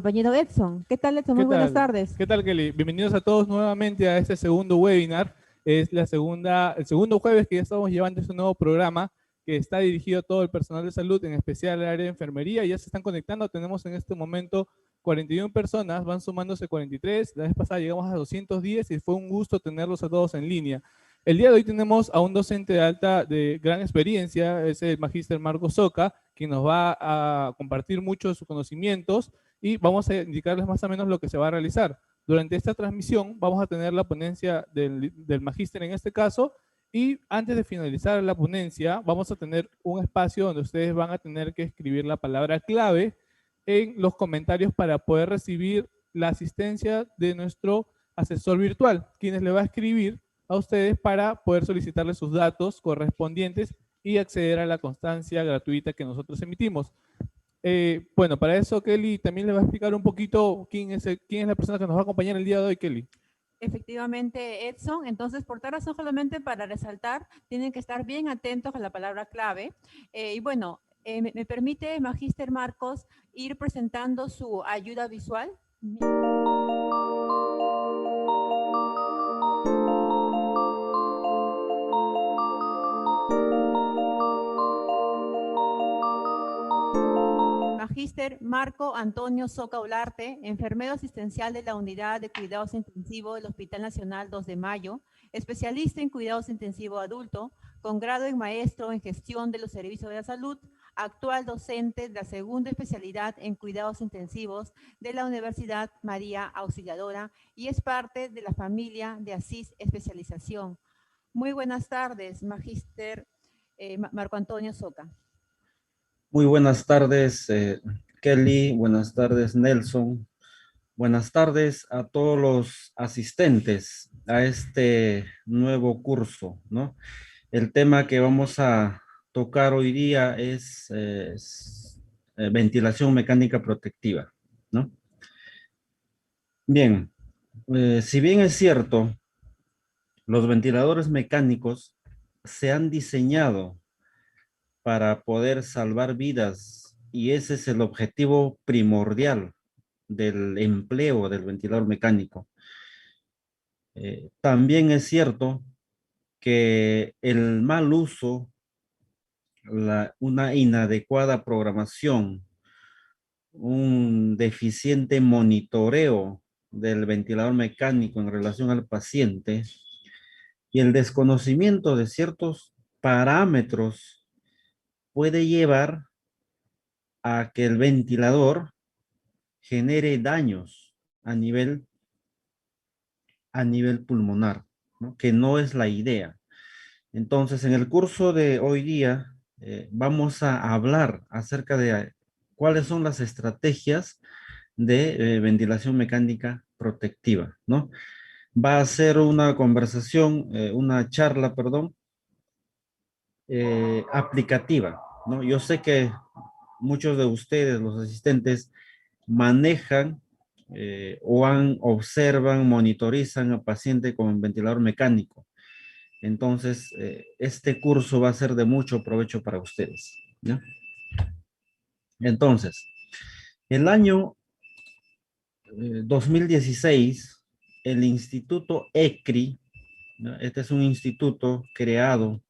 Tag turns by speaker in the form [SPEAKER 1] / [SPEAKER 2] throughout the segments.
[SPEAKER 1] compañero Edson. ¿Qué tal, Edson?
[SPEAKER 2] ¿Qué
[SPEAKER 1] Muy buenas
[SPEAKER 2] tal?
[SPEAKER 1] tardes.
[SPEAKER 2] ¿Qué tal, Kelly? Bienvenidos a todos nuevamente a este segundo webinar. Es el segundo jueves que ya estamos llevando este nuevo programa que está dirigido a todo el personal de salud, en especial al área de enfermería. Ya se están conectando. Tenemos en este momento 41 personas, van sumándose 43. La vez pasada llegamos a 210 y fue un gusto tenerlos a todos en línea. El día de hoy tenemos a un docente de gran experiencia, es el magíster Marco Soca, quien nos va a compartir muchos de sus conocimientos y vamos a indicarles más o menos lo que se va a realizar. Durante esta transmisión vamos a tener la ponencia del magíster en este caso, y antes de finalizar la ponencia vamos a tener un espacio donde ustedes van a tener que escribir la palabra clave en los comentarios para poder recibir la asistencia de nuestro asesor virtual, quienes le va a escribir a ustedes para poder solicitarle sus datos correspondientes y acceder a la constancia gratuita que nosotros emitimos. Bueno, para eso Kelly también le va a explicar un poquito quién es la persona que nos va a acompañar el día de hoy, Kelly.
[SPEAKER 1] Efectivamente, Edson. Entonces, por tal razón, solamente para resaltar, tienen que estar bien atentos a la palabra clave. Y bueno, me permite, magíster Marcos, ir presentando su ayuda visual. Magíster Marco Antonio Soca Olarte, enfermero asistencial de la Unidad de Cuidados Intensivos del Hospital Nacional 2 de Mayo, especialista en cuidados intensivos adulto, con grado en maestro en gestión de los servicios de la salud, actual docente de la segunda especialidad en cuidados intensivos de la Universidad María Auxiliadora y es parte de la familia de Asís Especialización. Muy buenas tardes, magíster Marco Antonio Soca.
[SPEAKER 3] Muy buenas tardes, Kelly. Buenas tardes, Nelson. Buenas tardes a todos los asistentes a este nuevo curso, ¿no? El tema que vamos a tocar hoy día es ventilación mecánica protectiva, ¿no? Bien, si bien es cierto, los ventiladores mecánicos se han diseñado para poder salvar vidas y ese es el objetivo primordial del empleo del ventilador mecánico. También es cierto que el mal uso, una inadecuada programación, un deficiente monitoreo del ventilador mecánico en relación al paciente y el desconocimiento de ciertos parámetros puede llevar a que el ventilador genere daños a nivel pulmonar, ¿no? Que no es la idea. Entonces, en el curso de hoy día vamos a hablar acerca de cuáles son las estrategias de ventilación mecánica protectiva, ¿no? Va a ser una conversación, una charla, perdón, aplicativa, ¿no? Yo sé que muchos de ustedes, los asistentes, manejan observan, monitorizan al paciente con ventilador mecánico. Entonces, este curso va a ser de mucho provecho para ustedes, ¿ya? Entonces, el año 2016, el Instituto ECRI, ¿no? Este es un instituto creado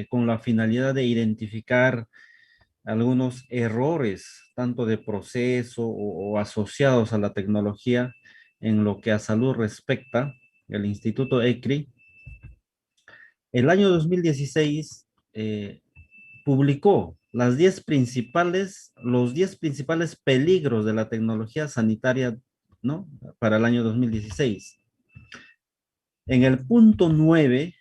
[SPEAKER 3] con la finalidad de identificar algunos errores, tanto de proceso o asociados a la tecnología en lo que a salud respecta, el Instituto ECRI, el año 2016 publicó los 10 principales peligros de la tecnología sanitaria, ¿no? Para el año 2016. En el punto 9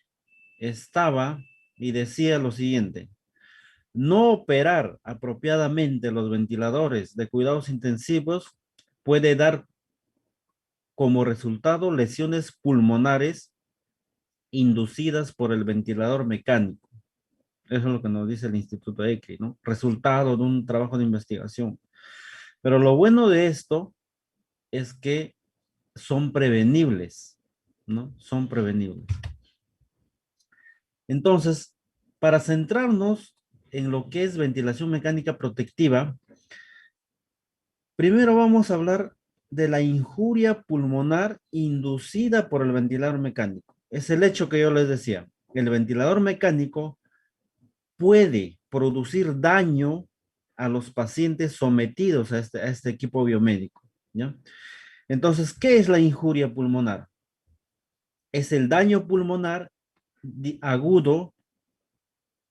[SPEAKER 3] estaba y decía lo siguiente: no operar apropiadamente los ventiladores de cuidados intensivos puede dar como resultado lesiones pulmonares inducidas por el ventilador mecánico. Eso es lo que nos dice el Instituto ECRI, ¿no? Resultado de un trabajo de investigación. Pero lo bueno de esto es que son prevenibles, ¿no? Son prevenibles. Entonces, para centrarnos en lo que es ventilación mecánica protectiva, Primero vamos a hablar de la injuria pulmonar inducida por el ventilador mecánico. Es el hecho que yo les decía. El ventilador mecánico puede producir daño a los pacientes sometidos a este equipo biomédico, ¿ya? Entonces, ¿qué es la injuria pulmonar? Es el daño pulmonar agudo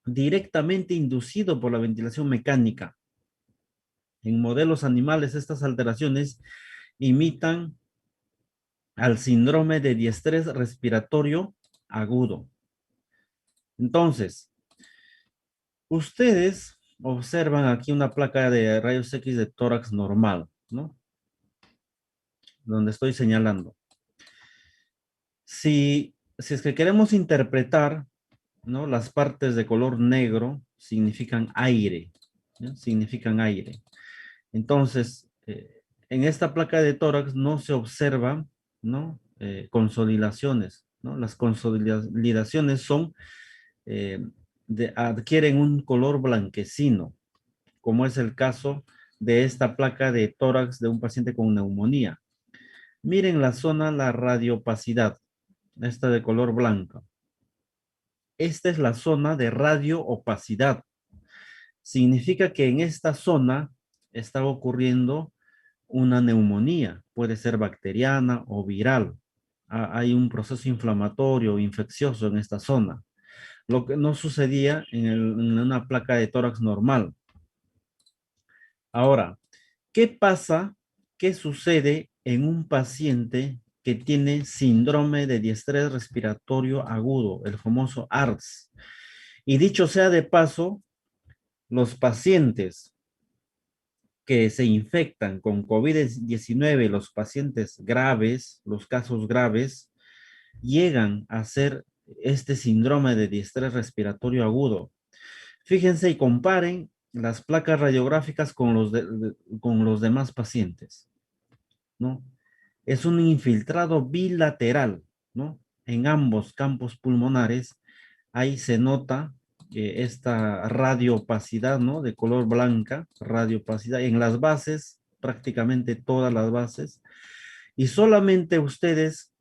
[SPEAKER 3] directamente inducido por la ventilación mecánica. En modelos animales, estas alteraciones imitan al síndrome de diestrés respiratorio agudo. Entonces, ustedes observan aquí una placa de rayos X de tórax normal, ¿no? Donde estoy señalando. Si es que queremos interpretar, ¿no? Las partes de color negro significan aire, ¿no? Significan aire. Entonces, en esta placa de tórax no se observan, ¿no? Consolidaciones, ¿no? Las consolidaciones son, adquieren un color blanquecino, como es el caso de esta placa de tórax de un paciente con neumonía. Miren la zona, la radiopacidad, esta de color blanco. Esta es la zona de radioopacidad. Significa que en esta zona está ocurriendo una neumonía, puede ser bacteriana o viral. Hay un proceso inflamatorio o infeccioso en esta zona, lo que no sucedía en una placa de tórax normal. Ahora, ¿qué pasa? ¿Qué sucede en un paciente que tiene síndrome de diestrés respiratorio agudo, el famoso ARDS? Y dicho sea de paso, los pacientes que se infectan con COVID-19, los pacientes graves, los casos graves, llegan a ser este síndrome de diestrés respiratorio agudo. Fíjense y comparen las placas radiográficas con con los demás pacientes, ¿no? Es un infiltrado bilateral, ¿no? En ambos campos pulmonares, ahí se nota esta radioopacidad, ¿no? De color blanca, radioopacidad en las bases, prácticamente todas las bases, y solamente ustedes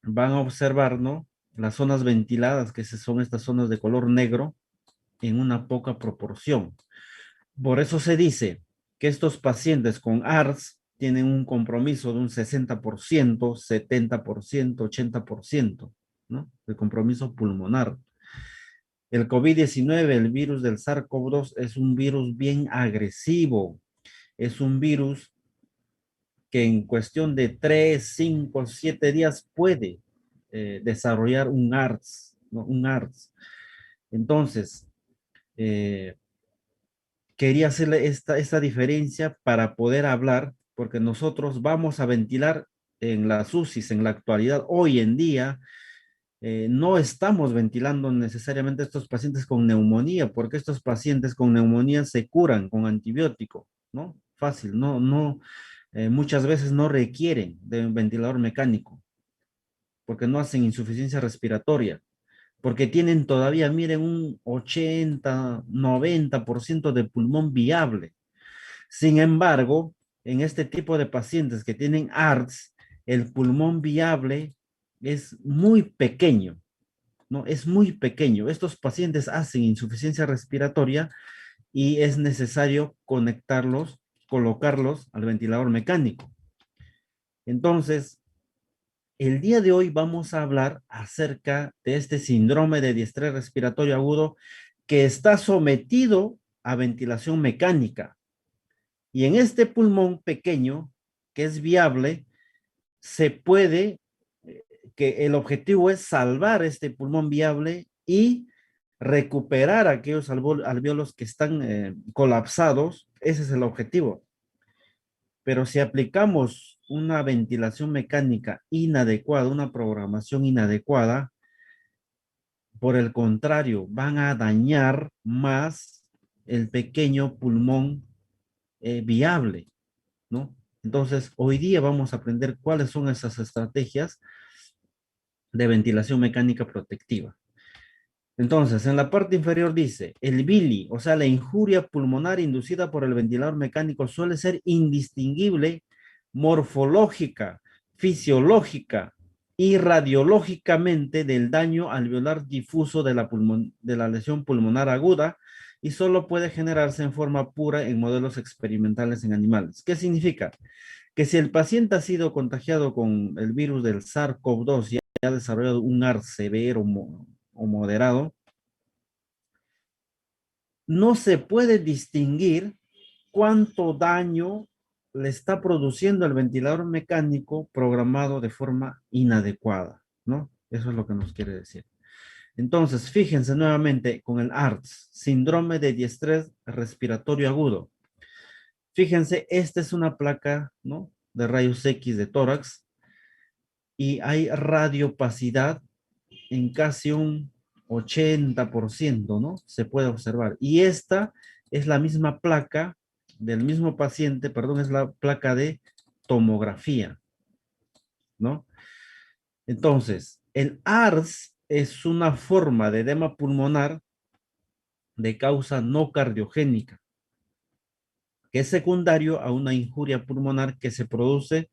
[SPEAKER 3] van a observar, ¿no? Las zonas ventiladas, que son estas zonas de color negro, en una poca proporción. Por eso se dice que estos pacientes con ARDS tienen un compromiso de un 60%, 70%, 80%, ¿no? De compromiso pulmonar. El COVID-19, el virus del SARS-CoV-2, es un virus bien agresivo. Es un virus que en cuestión de 3, 5, 7 días puede desarrollar un ARDS, ¿no? Un ARDS. Entonces, quería hacerle esta diferencia para poder hablar, porque nosotros vamos a ventilar en las UCIs en la actualidad, hoy en día, no estamos ventilando necesariamente a estos pacientes con neumonía, porque estos pacientes con neumonía se curan con antibiótico, ¿no? Fácil, muchas veces no requieren de un ventilador mecánico, porque no hacen insuficiencia respiratoria, porque tienen todavía, miren, un 80, 90% de pulmón viable. Sin embargo, en este tipo de pacientes que tienen ARDS, el pulmón viable es muy pequeño, ¿no? Es muy pequeño. Estos pacientes hacen insuficiencia respiratoria y es necesario conectarlos, colocarlos al ventilador mecánico. Entonces, el día de hoy vamos a hablar acerca de este síndrome de diestrés respiratorio agudo que está sometido a ventilación mecánica. Y en este pulmón pequeño, que es viable, se puede, que el objetivo es salvar este pulmón viable y recuperar aquellos alvéolos que están colapsados. Ese es el objetivo. Pero si aplicamos una ventilación mecánica inadecuada, una programación inadecuada, por el contrario, van a dañar más el pequeño pulmón viable, ¿no? Entonces, hoy día vamos a aprender cuáles son esas estrategias de ventilación mecánica protectiva. Entonces, en la parte inferior dice, el BILI, o sea, la injuria pulmonar inducida por el ventilador mecánico suele ser indistinguible morfológica, fisiológica y radiológicamente del daño alveolar difuso de la lesión pulmonar aguda y solo puede generarse en forma pura en modelos experimentales en animales. ¿Qué significa? Que si el paciente ha sido contagiado con el virus del SARS-CoV-2 y ha desarrollado un ARS severo o moderado, no se puede distinguir cuánto daño le está produciendo el ventilador mecánico programado de forma inadecuada, ¿no? Eso es lo que nos quiere decir. Entonces, fíjense nuevamente con el ARDS, síndrome de diestrés respiratorio agudo. Fíjense, esta es una placa, ¿no? De rayos X de tórax y hay radiopacidad en casi un 80%, ¿no? Se puede observar. Y esta es la misma placa del mismo paciente, perdón, es la placa de tomografía, ¿no? Entonces, el ARS es una forma de edema pulmonar de causa no cardiogénica, que es secundario a una injuria pulmonar que se produce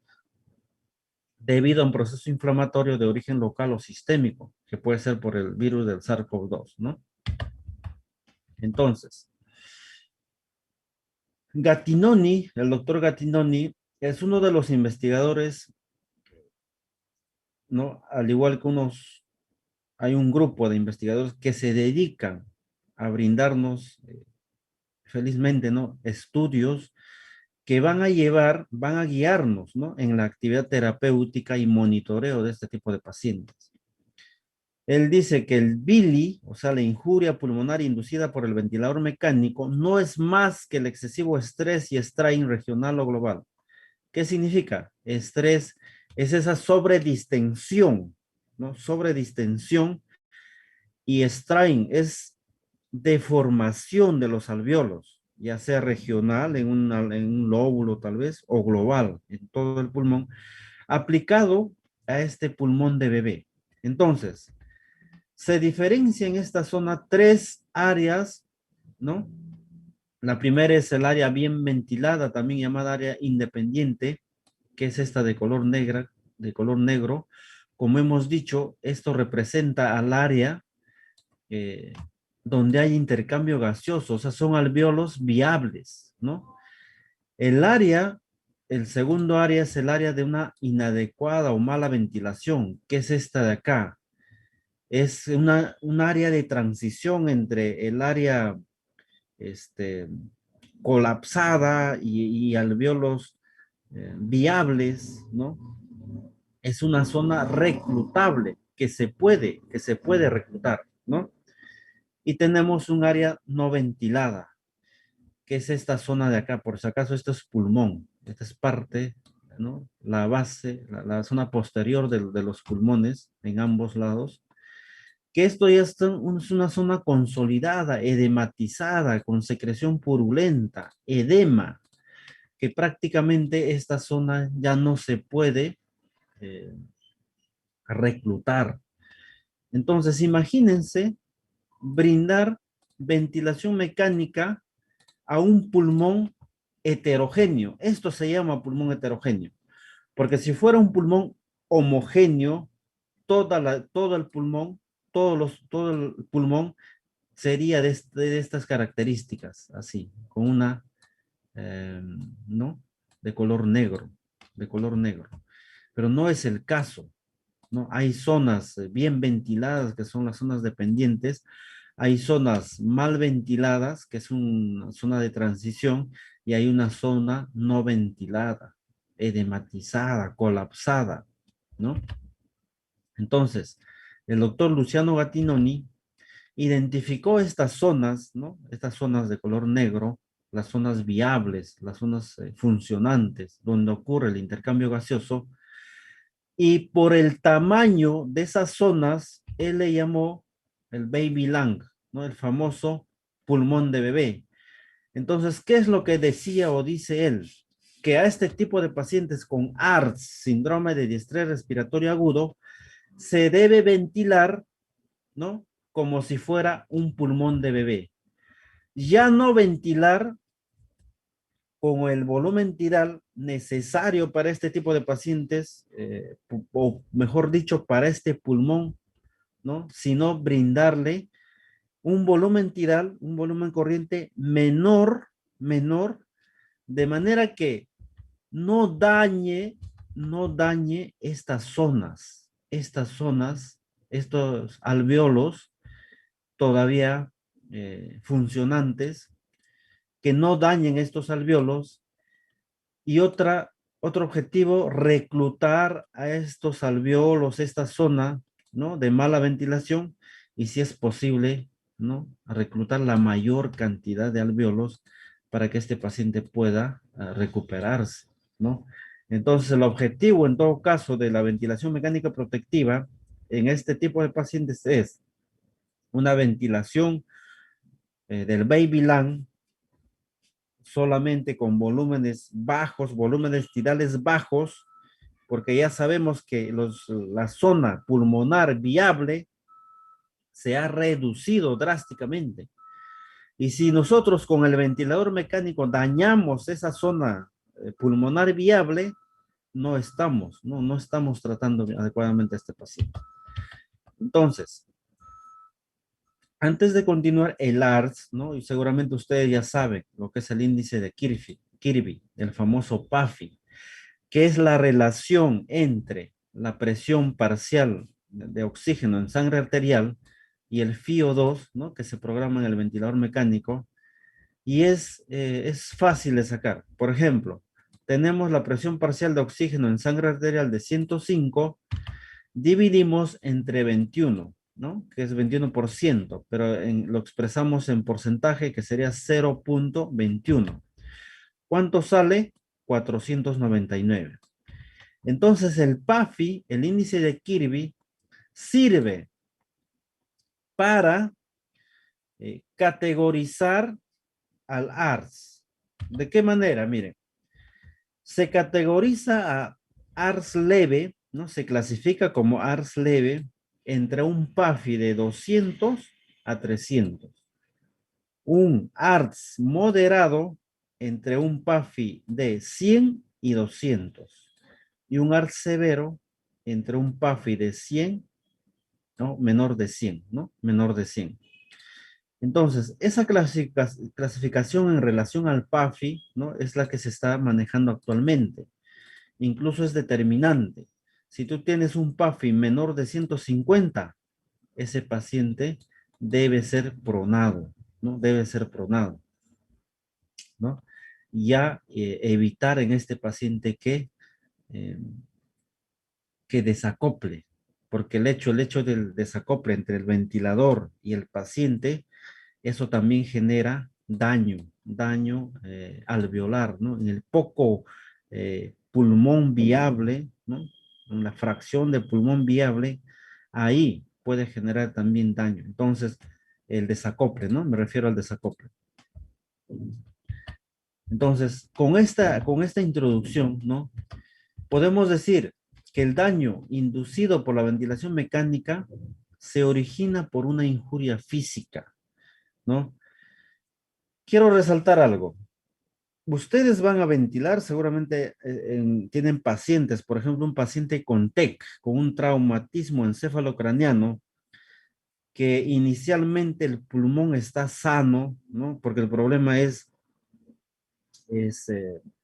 [SPEAKER 3] debido a un proceso inflamatorio de origen local o sistémico, que puede ser por el virus del SARS-CoV-2, ¿no? Entonces, Gattinoni, el doctor Gattinoni, es uno de los investigadores, ¿no? Al igual que hay un grupo de investigadores que se dedican a brindarnos, felizmente, ¿no? Estudios que van a guiarnos, ¿no? En la actividad terapéutica y monitoreo de este tipo de pacientes. Él dice que el BILI, o sea, la injuria pulmonar inducida por el ventilador mecánico, no es más que el excesivo estrés y strain regional o global. ¿Qué significa? Estrés es esa sobredistensión, ¿no? Sobredistensión y strain es deformación de los alveolos, ya sea regional en un lóbulo tal vez o global en todo el pulmón, aplicado a este pulmón de bebé. Entonces, se diferencia en esta zona tres áreas, ¿no? La primera es el área bien ventilada, también llamada área independiente, que es esta de color negra, de color negro. Como hemos dicho, esto representa al área eh, donde hay intercambio gaseoso, o sea, son alvéolos viables, ¿no? El área, el segundo área es el área de una inadecuada o mala ventilación, que es esta de acá. Es un área de transición entre el área este, colapsada y alvéolos viables, ¿no? Es una zona reclutable que se puede reclutar, ¿no? Y tenemos un área no ventilada, que es esta zona de acá, por si acaso esto es pulmón, esta es parte, ¿no? La base, la zona posterior de los pulmones en ambos lados, que esto ya es una zona consolidada, edematizada, con secreción purulenta, edema, que prácticamente esta zona ya no se puede eh, reclutar. Entonces, imagínense brindar ventilación mecánica a un pulmón heterogéneo. Esto se llama pulmón heterogéneo, porque si fuera un pulmón homogéneo, todo el pulmón, todo el pulmón sería de estas características, así, con una, ¿no? De color negro, de color negro. Pero no es el caso, ¿no? Hay zonas bien ventiladas, que son las zonas dependientes, hay zonas mal ventiladas, que es una zona de transición, y hay una zona no ventilada, edematizada, colapsada, ¿no? Entonces, el doctor Luciano Gattinoni identificó estas zonas, ¿no? Estas zonas de color negro, las zonas viables, las zonas funcionantes, donde ocurre el intercambio gaseoso, y por el tamaño de esas zonas, él le llamó el baby lung, ¿no? El famoso pulmón de bebé. Entonces, ¿qué es lo que decía o dice él? Que a este tipo de pacientes con ARDS, síndrome de distrés respiratorio agudo, se debe ventilar, ¿no? como si fuera un pulmón de bebé. Ya no ventilar con el volumen tidal necesario para este tipo de pacientes, o mejor dicho, para este pulmón, ¿no? Sino brindarle un volumen tidal, un volumen corriente menor, de manera que no dañe, no dañe estas zonas, estos alveolos todavía funcionantes, que no dañen estos alveolos. Y otro objetivo, reclutar a estos alveolos, esta zona, ¿no? De mala ventilación, y si es posible, ¿no? Reclutar la mayor cantidad de alveolos para que este paciente pueda recuperarse, ¿no? Entonces, el objetivo en todo caso de la ventilación mecánica protectiva en este tipo de pacientes es una ventilación del baby lung solamente con volúmenes bajos, volúmenes tidales bajos, porque ya sabemos que la zona pulmonar viable se ha reducido drásticamente. Y si nosotros con el ventilador mecánico dañamos esa zona pulmonar viable, no estamos tratando adecuadamente a este paciente. Entonces, antes de continuar, el ARTS, ¿no? Y seguramente ustedes ya saben lo que es el índice de Kirby, el famoso PAFI, que es la relación entre la presión parcial de oxígeno en sangre arterial y el FiO2, ¿no? Que se programa en el ventilador mecánico, y es fácil de sacar. Por ejemplo, tenemos la presión parcial de oxígeno en sangre arterial de 105, dividimos entre 21, ¿no? Que es 21%, pero lo expresamos en porcentaje, que sería 0.21. ¿Cuánto sale? 499. Entonces el PAFI, el índice de Kirby, sirve para categorizar al ARS. ¿De qué manera? Miren, se categoriza a ARS leve, ¿no? Se clasifica como ARS leve entre un PAFI de 200 a 300. Un ARS moderado entre un PAFI de 100 y 200. Y un ARS severo entre un PAFI de 100, ¿no? Menor de 100, ¿no? Menor de 100. Entonces, esa clasificación en relación al PAFI, ¿no? Es la que se está manejando actualmente. Incluso es determinante. Si tú tienes un PAFI menor de 150, ese paciente debe ser pronado, ¿no? Debe ser pronado, ¿no? Ya evitar en este paciente eh, que desacople, porque el hecho del desacople entre el ventilador y el paciente, eso también genera daño alveolar, ¿no? En el poco pulmón viable, ¿no? En la fracción de pulmón viable, ahí puede generar también daño. Entonces, el desacople, ¿no? Me refiero al desacople. Entonces, con esta introducción, ¿no? Podemos decir que el daño inducido por la ventilación mecánica se origina por una injuria física, ¿no? Quiero resaltar algo. Ustedes van a ventilar, seguramente tienen pacientes, por ejemplo, un paciente con TEC, con un traumatismo encefalocraniano, que inicialmente el pulmón está sano, ¿no? Porque el problema es en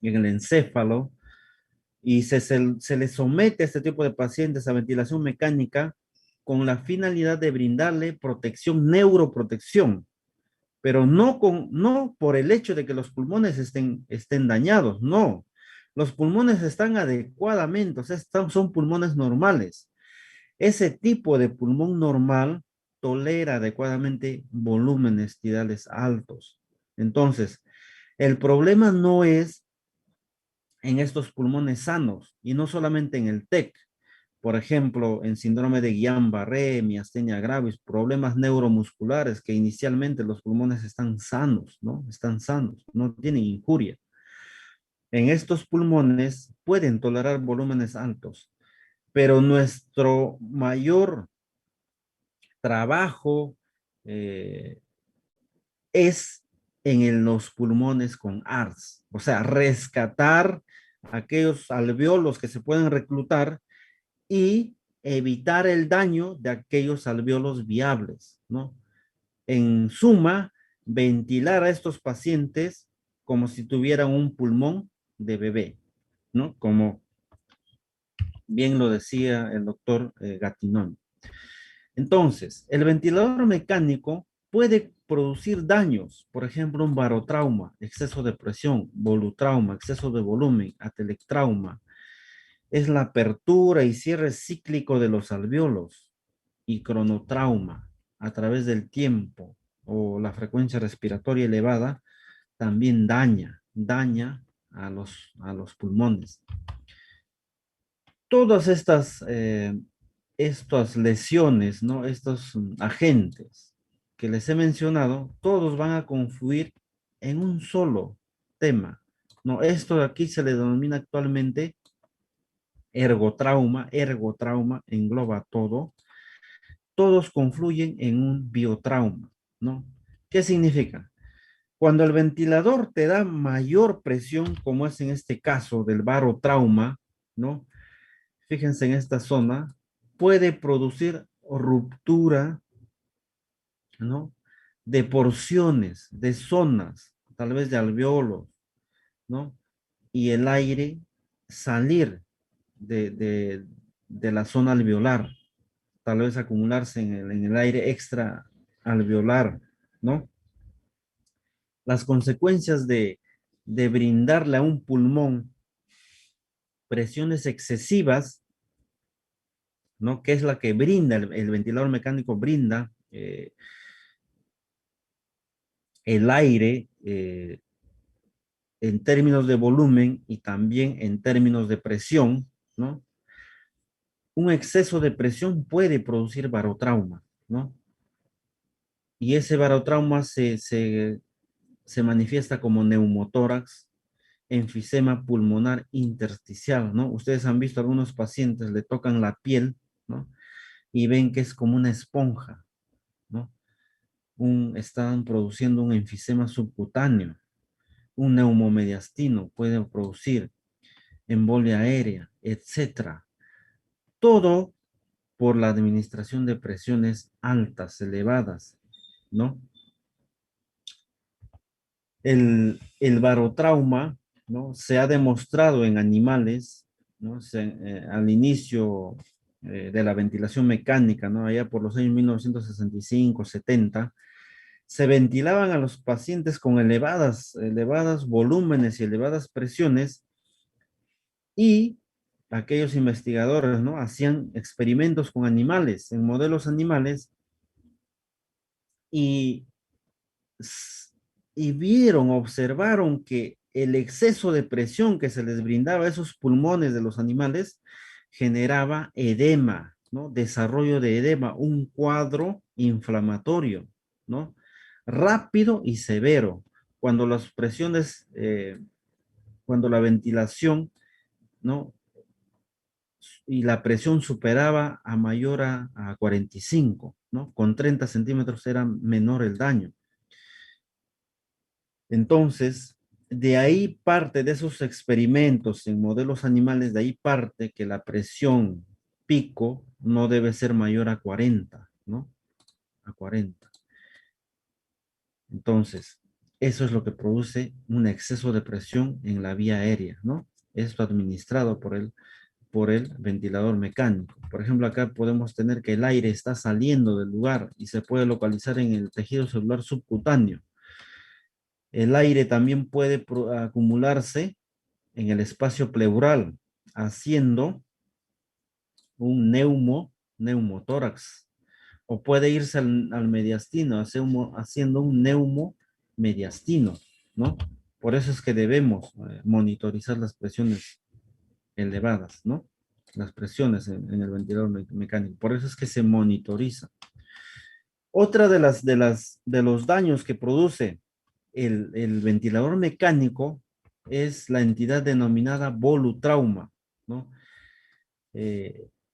[SPEAKER 3] el encéfalo, y se le somete a este tipo de pacientes a ventilación mecánica con la finalidad de brindarle protección, neuroprotección, pero no por el hecho de que los pulmones estén dañados, no. Los pulmones están adecuadamente, o sea, son pulmones normales. Ese tipo de pulmón normal tolera adecuadamente volúmenes tidales altos. Entonces, el problema no es en estos pulmones sanos y no solamente en el TEC. Por ejemplo, en síndrome de Guillain-Barré, miastenia gravis, problemas neuromusculares, que inicialmente los pulmones están sanos, ¿no? Están sanos, no tienen injuria. En estos pulmones pueden tolerar volúmenes altos, pero nuestro mayor trabajo es en los pulmones con ARS, o sea, rescatar aquellos alveolos que se pueden reclutar y evitar el daño de aquellos alveolos viables, ¿no? En suma, ventilar a estos pacientes como si tuvieran un pulmón de bebé, ¿no? Como bien lo decía el doctor Gattinoni. Entonces, el ventilador mecánico puede producir daños, por ejemplo, un barotrauma, exceso de presión, volutrauma, exceso de volumen, atelectrauma. Es la apertura y cierre cíclico de los alvéolos y cronotrauma a través del tiempo o la frecuencia respiratoria elevada también daña a los pulmones. Todas estas lesiones, ¿no? Estos agentes que les he mencionado, todos van a confluir en un solo tema, ¿no? Esto de aquí se le denomina actualmente ergotrauma. Ergotrauma engloba todo. Todos confluyen en un biotrauma, ¿no? ¿Qué significa? Cuando el ventilador te da mayor presión, como es en este caso del barotrauma, ¿no? Fíjense en esta zona, puede producir ruptura, ¿no? De porciones, de zonas, tal vez de alveolos, ¿no? Y el aire salir de la zona alveolar, tal vez acumularse en el aire extra alveolar, ¿no? Las consecuencias de brindarle a un pulmón presiones excesivas, ¿no? Que es la que brinda, el ventilador mecánico brinda el aire en términos de volumen y también en términos de presión, ¿no? Un exceso de presión puede producir barotrauma, ¿no? Y ese barotrauma se manifiesta como neumotórax, enfisema pulmonar intersticial, ¿no? Ustedes han visto algunos pacientes, le tocan la piel, ¿no? Y ven que es como una esponja, ¿no? Están produciendo un enfisema subcutáneo, un neumomediastino puede producir embolia aérea, etcétera. Todo por la administración de presiones altas, elevadas, ¿no? El barotrauma, ¿no? Se ha demostrado en animales, ¿no? Al inicio de la ventilación mecánica, ¿no? Allá por los años 1965, 70, se ventilaban a los pacientes con elevadas volúmenes y elevadas presiones y aquellos investigadores, ¿no? Hacían experimentos con animales, en modelos animales y observaron que el exceso de presión que se les brindaba a esos pulmones de los animales generaba edema, ¿no? Desarrollo de edema, un cuadro inflamatorio, ¿no? Rápido y severo. Cuando las presiones, cuando la ventilación, ¿no? Y la presión superaba a mayor a 45, ¿no? Con 30 centímetros era menor el daño. Entonces, de ahí parte de esos experimentos en modelos animales, de ahí parte que la presión pico no debe ser mayor a 40, ¿no? A 40. Entonces, eso es lo que produce un exceso de presión en la vía aérea, ¿no? Esto administrado por el ventilador mecánico. Por ejemplo, acá podemos tener que el aire está saliendo del lugar y se puede localizar en el tejido celular subcutáneo. El aire también puede acumularse en el espacio pleural, haciendo un neumotórax, o puede irse al mediastino, haciendo un neumomediastino, ¿no? Por eso es que debemos monitorizar las presiones elevadas, ¿no? Las presiones en el ventilador mecánico. Por eso es que se monitoriza. Otra de los daños que produce el ventilador mecánico es la entidad denominada volutrauma, ¿no?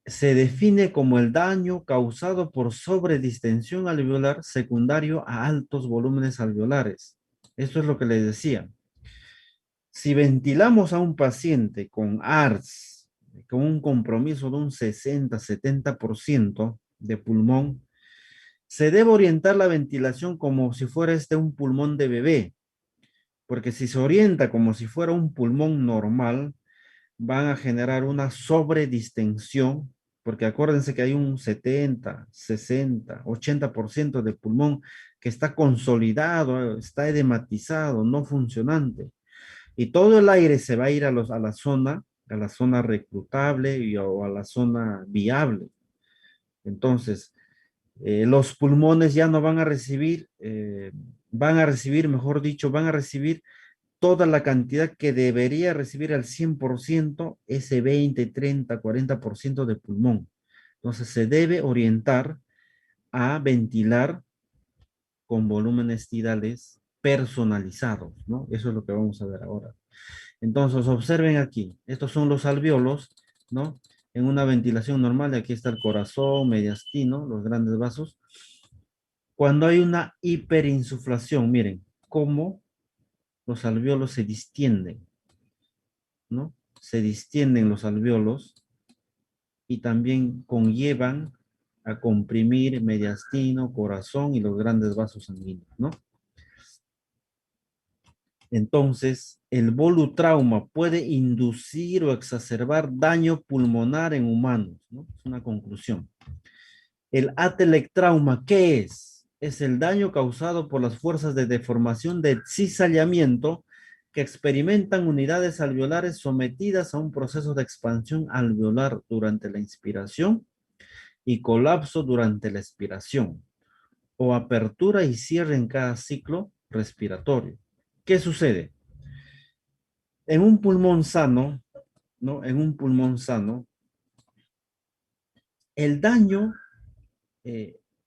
[SPEAKER 3] se define como el daño causado por sobredistensión alveolar secundario a altos volúmenes alveolares. Esto es lo que les decía. Si ventilamos a un paciente con ARS, con un compromiso de un 60-70% de pulmón, se debe orientar la ventilación como si fuera un pulmón de bebé, porque si se orienta como si fuera un pulmón normal, van a generar una sobredistensión, porque acuérdense que hay un 70, 60, 80% de pulmón que está consolidado, está edematizado, no funcionante. Y todo el aire se va a ir a la zona reclutable o a la zona viable. Entonces, los pulmones ya no van a recibir, mejor dicho, van a recibir toda la cantidad que debería recibir al 100% ese 20, 30, 40% de pulmón. Entonces se debe orientar a ventilar con volúmenes tidales personalizados, ¿no? Eso es lo que vamos a ver ahora. Entonces observen aquí, estos son los alvéolos, ¿no? En una ventilación normal, aquí está el corazón, mediastino, los grandes vasos. Cuando hay una hiperinsuflación, miren cómo los alvéolos se distienden, ¿no? Se distienden los alvéolos y también conllevan a comprimir mediastino, corazón y los grandes vasos sanguíneos, ¿no? Entonces, el volutrauma puede inducir o exacerbar daño pulmonar en humanos, ¿no? Es una conclusión. El atelectrauma, ¿qué es? Es el daño causado por las fuerzas de deformación de cizallamiento que experimentan unidades alveolares sometidas a un proceso de expansión alveolar durante la inspiración y colapso durante la expiración, o apertura y cierre en cada ciclo respiratorio. ¿Qué sucede? En un pulmón sano, ¿no? En un pulmón sano, el daño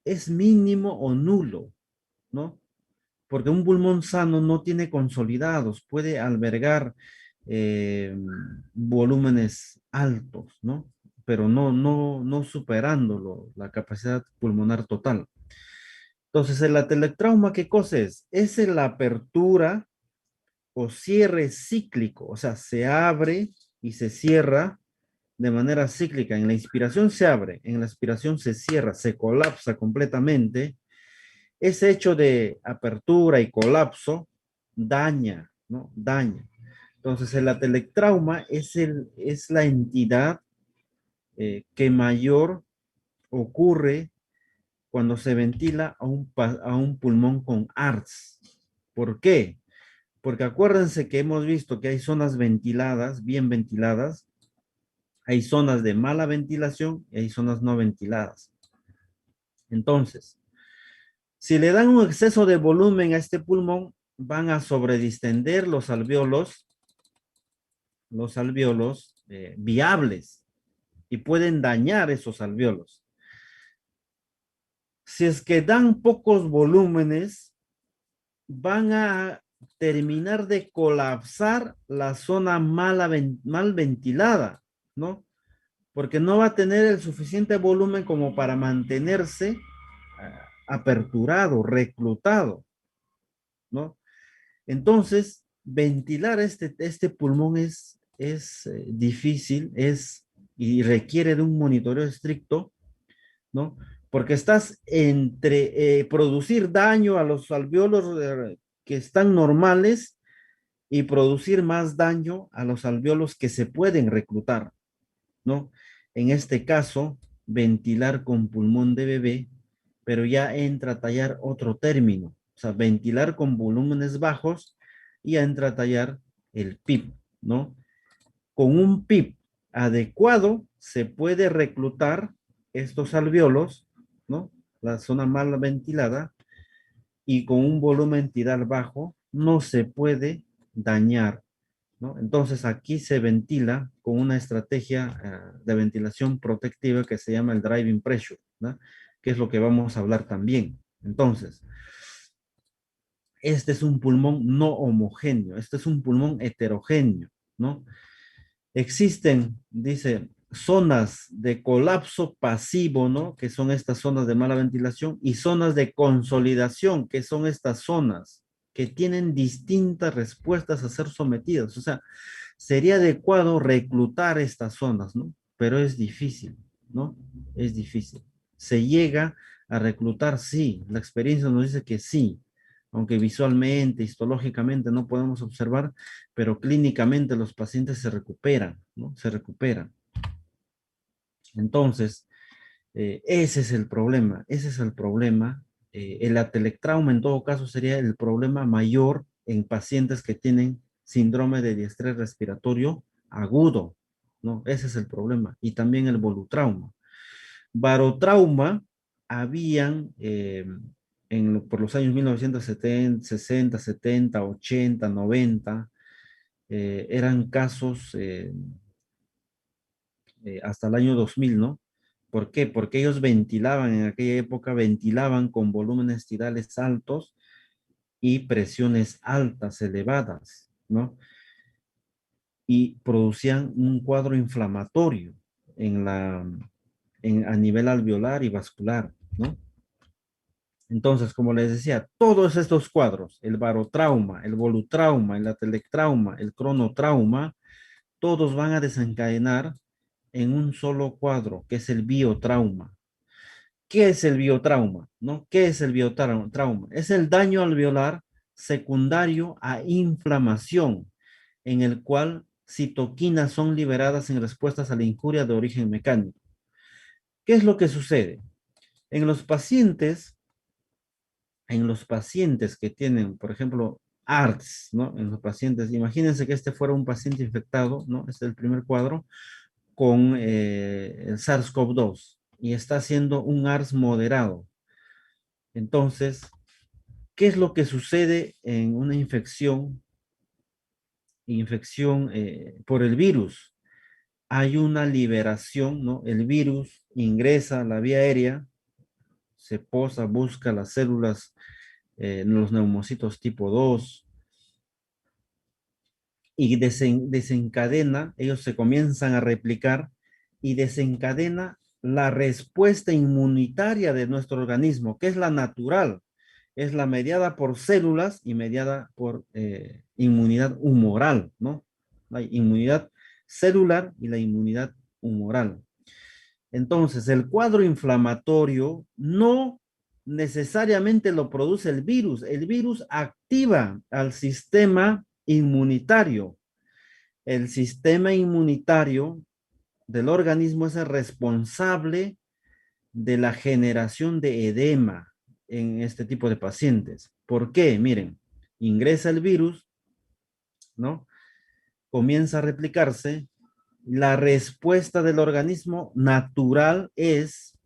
[SPEAKER 3] es mínimo o nulo, ¿no? Porque un pulmón sano no tiene consolidados, puede albergar volúmenes altos, ¿no? Pero no superándolo, la capacidad pulmonar total. Entonces, el atelectrauma, ¿qué cosa es? Es la apertura o cierre cíclico, o sea, se abre y se cierra de manera cíclica. En la inspiración se abre, en la expiración se cierra, se colapsa completamente. Ese hecho de apertura y colapso daña, ¿no? Daña. Entonces, el atelectrauma es la entidad que mayor ocurre cuando se ventila a un pulmón con ARTS. ¿Por qué? Porque acuérdense que hemos visto que hay zonas ventiladas, bien ventiladas, hay zonas de mala ventilación y hay zonas no ventiladas. Entonces, si le dan un exceso de volumen a este pulmón, van a sobredistender los alvéolos viables y pueden dañar esos alvéolos. Si es que dan pocos volúmenes, van a terminar de colapsar la zona mal ventilada, ¿no? Porque no va a tener el suficiente volumen como para mantenerse aperturado, reclutado, ¿no? Entonces, ventilar este pulmón es difícil, y requiere de un monitoreo estricto, ¿no? Porque estás entre producir daño a los alvéolos que están normales y producir más daño a los alvéolos que se pueden reclutar, ¿no? En este caso, ventilar con pulmón de bebé, pero ya entra a tallar otro término, o sea, ventilar con volúmenes bajos y ya entra a tallar el PIP, ¿no? Con un PIP adecuado se puede reclutar estos alvéolos, ¿no? La zona mal ventilada, y con un volumen tidal bajo no se puede dañar, ¿no? Entonces aquí se ventila con una estrategia de ventilación protectiva que se llama el driving pressure, ¿no? Que es lo que vamos a hablar también. Entonces, este es un pulmón no homogéneo, este es un pulmón heterogéneo, ¿no? Existen, dice, zonas de colapso pasivo, ¿no? Que son estas zonas de mala ventilación, y zonas de consolidación, que son estas zonas que tienen distintas respuestas a ser sometidas. O sea, sería adecuado reclutar estas zonas, ¿no? Pero es difícil, ¿no? Es difícil. Se llega a reclutar, sí. La experiencia nos dice que sí, aunque visualmente, histológicamente no podemos observar, pero clínicamente los pacientes se recuperan, ¿no? Se recuperan. Entonces, ese es el problema, ese es el problema. El atelectrauma en todo caso sería el problema mayor en pacientes que tienen síndrome de diestrés respiratorio agudo, ¿no? Ese es el problema. Y también el volutrauma. Barotrauma, habían por los años 1970, 60, 70, 80, 90, eran casos hasta el año 2000, ¿no? ¿Por qué? Porque ellos ventilaban, en aquella época ventilaban con volúmenes tirales altos y presiones altas, elevadas, ¿no? Y producían un cuadro inflamatorio a nivel alveolar y vascular, ¿no? Entonces, como les decía, todos estos cuadros, el barotrauma, el volutrauma, el atelectrauma, el cronotrauma, todos van a desencadenar en un solo cuadro, que es el biotrauma. ¿Qué es el biotrauma? ¿No? ¿Qué es el biotrauma? Es el daño alveolar secundario a inflamación, en el cual citoquinas son liberadas en respuestas a la injuria de origen mecánico. ¿Qué es lo que sucede? En los pacientes, que tienen, por ejemplo, ARDS, ¿no? En los pacientes, imagínense que este fuera un paciente infectado, ¿no? Este es el primer cuadro, con el SARS-CoV-2 y está haciendo un ARDS moderado. Entonces, ¿qué es lo que sucede en una infección? Infección por el virus. Hay una liberación, ¿no? El virus ingresa a la vía aérea, se posa, busca las células, los neumocitos tipo 2 y desencadena, ellos se comienzan a replicar y desencadena la respuesta inmunitaria de nuestro organismo, que es la natural, es la mediada por células y mediada por inmunidad humoral, ¿no? La inmunidad celular y la inmunidad humoral. Entonces, el cuadro inflamatorio no necesariamente lo produce el virus activa al sistema inmunitario. El sistema inmunitario del organismo es el responsable de la generación de edema en este tipo de pacientes. ¿Por qué? Miren, ingresa el virus, ¿no? Comienza a replicarse. La respuesta del organismo natural es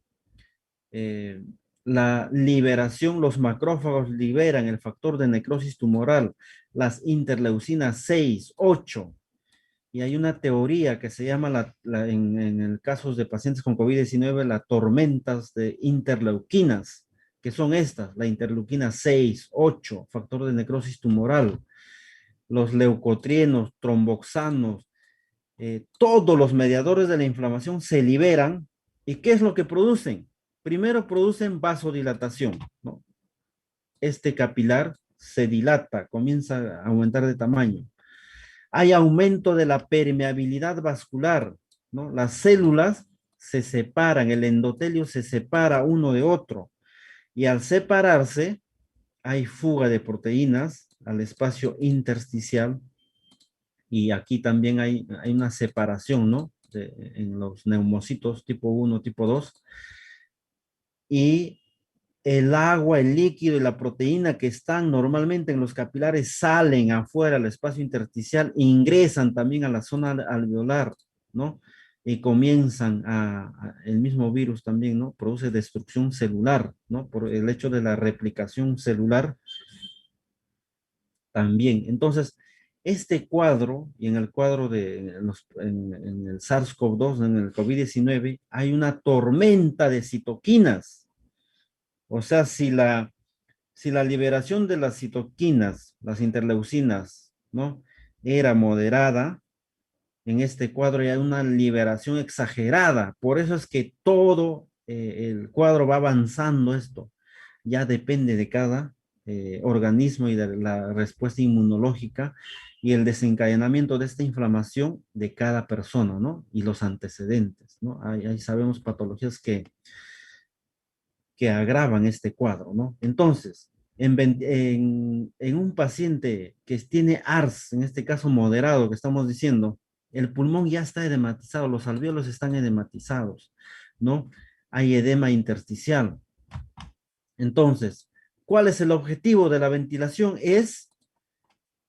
[SPEAKER 3] eh, la liberación, los macrófagos liberan el factor de necrosis tumoral, las interleucinas 6, 8, y hay una teoría que se llama, en el caso de pacientes con COVID-19, las tormentas de interleuquinas, que son estas, la interleuquina 6, 8, factor de necrosis tumoral, los leucotrienos, tromboxanos, todos los mediadores de la inflamación se liberan. ¿Y qué es lo que producen? Primero producen vasodilatación, ¿no? Este capilar se dilata, comienza a aumentar de tamaño. Hay aumento de la permeabilidad vascular, ¿no? Las células se separan, el endotelio se separa uno de otro, y al separarse hay fuga de proteínas al espacio intersticial, y aquí también hay una separación, ¿no? En los neumocitos tipo 1, tipo 2, y el agua, el líquido y la proteína que están normalmente en los capilares salen afuera al espacio intersticial, ingresan también a la zona alveolar, ¿no? Y comienzan el mismo virus también, ¿no? Produce destrucción celular, ¿no? Por el hecho de la replicación celular también. Entonces, este cuadro, y en el cuadro en el SARS-CoV-2, en el COVID-19, hay una tormenta de citoquinas. O sea, si la liberación de las citoquinas, las interleucinas, ¿no? Era moderada, En este cuadro ya hay una liberación exagerada. Por eso es que todo el cuadro va avanzando esto. Ya depende de cada organismo y de la respuesta inmunológica y el desencadenamiento de esta inflamación de cada persona, ¿no? Y los antecedentes, ¿no? Ahí sabemos patologías que agravan este cuadro, ¿no? Entonces, en un paciente que tiene ARS, en este caso moderado que estamos diciendo, el pulmón ya está edematizado, los alvéolos están edematizados, ¿no? Hay edema intersticial. Entonces, ¿cuál es el objetivo de la ventilación?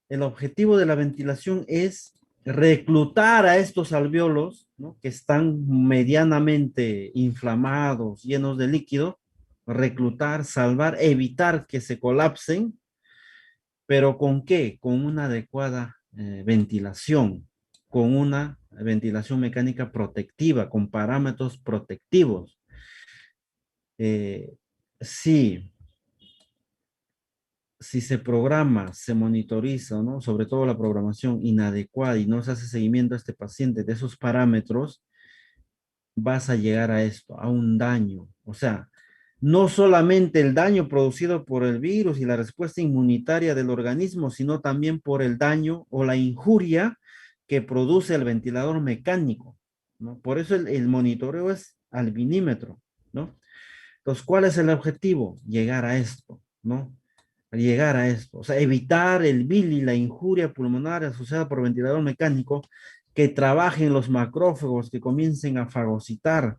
[SPEAKER 3] El objetivo de la ventilación es reclutar a estos alvéolos, ¿no? Que están medianamente inflamados, llenos de líquido, reclutar, salvar, evitar que se colapsen, pero ¿con qué? Con una adecuada ventilación, con una ventilación mecánica protectiva, con parámetros protectivos. Eh, sí, si se programa, se monitoriza, ¿no? Sobre todo la programación inadecuada y no se hace seguimiento a este paciente de esos parámetros, vas a llegar a esto, a un daño. O sea, no solamente el daño producido por el virus y la respuesta inmunitaria del organismo, sino también por el daño o la injuria que produce el ventilador mecánico, ¿no? Por eso el monitoreo es al vinímetro, ¿no? Entonces, ¿cuál es el objetivo? Llegar a esto, ¿no? Llegar a esto, o sea, evitar el bili, la injuria pulmonar asociada por ventilador mecánico, que trabajen los macrófagos, que comiencen a fagocitar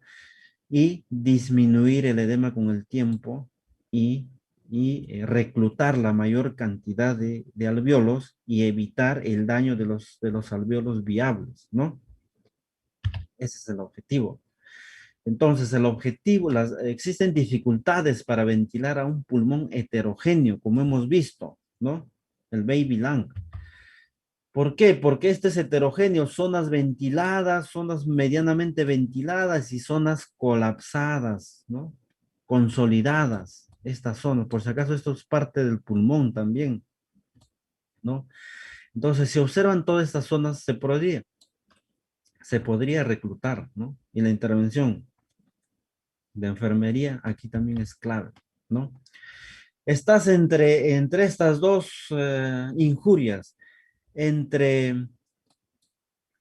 [SPEAKER 3] y disminuir el edema con el tiempo y reclutar la mayor cantidad de alvéolos y evitar el daño de los alvéolos viables, ¿no? Ese es el objetivo. Entonces, el objetivo, existen dificultades para ventilar a un pulmón heterogéneo, como hemos visto, ¿no? El baby lung. ¿Por qué? Porque este es heterogéneo, zonas ventiladas, zonas medianamente ventiladas y zonas colapsadas, ¿no? Consolidadas, estas zonas. Por si acaso esto es parte del pulmón también, ¿no? Entonces, si observan todas estas zonas, se podría reclutar, ¿no? Y la intervención de enfermería aquí también es clave, ¿no? Estás entre estas dos injurias, entre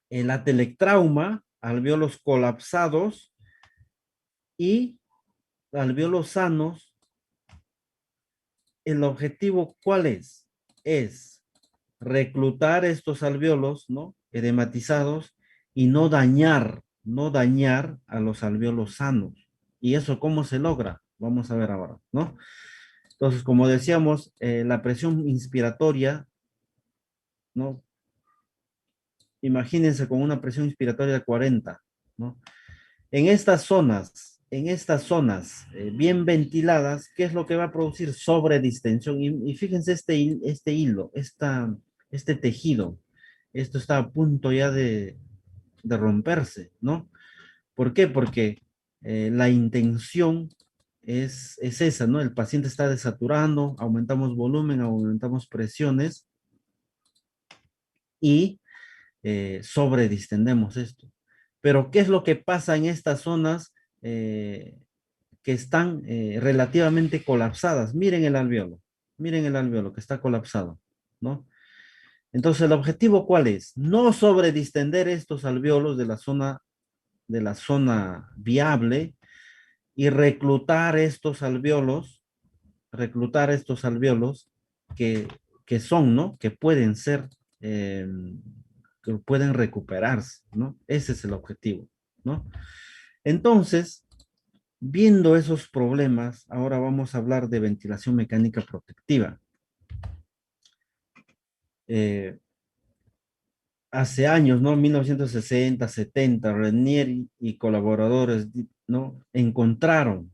[SPEAKER 3] el atelectrauma, alvéolos colapsados, y alvéolos sanos. El objetivo, ¿cuál es? Es reclutar estos alvéolos, ¿no? Edematizados y no dañar a los alvéolos sanos. ¿Y eso cómo se logra? Vamos a ver ahora, ¿no? Entonces, como decíamos, la presión inspiratoria, ¿no? Imagínense con una presión inspiratoria de 40, ¿no? En estas zonas bien ventiladas, ¿qué es lo que va a producir? Sobredistensión. Y fíjense este hilo, este tejido. Esto está a punto ya de romperse, ¿no? ¿Por qué? Porque la intención es esa, ¿no? El paciente está desaturando, aumentamos volumen, aumentamos presiones y sobredistendemos esto. Pero, ¿qué es lo que pasa en estas zonas que están relativamente colapsadas? Miren el alvéolo que está colapsado, ¿no? Entonces, ¿el objetivo cuál es? No sobredistender estos alvéolos de la zona viable y reclutar estos alvéolos que, que son, ¿no? Que pueden ser eh, que pueden recuperarse, ¿no? Ese es el objetivo, ¿no? Entonces, viendo esos problemas, ahora vamos a hablar de ventilación mecánica protectiva. Eh, Hace años, ¿no? 1960, 70, Renier y colaboradores, ¿no? Encontraron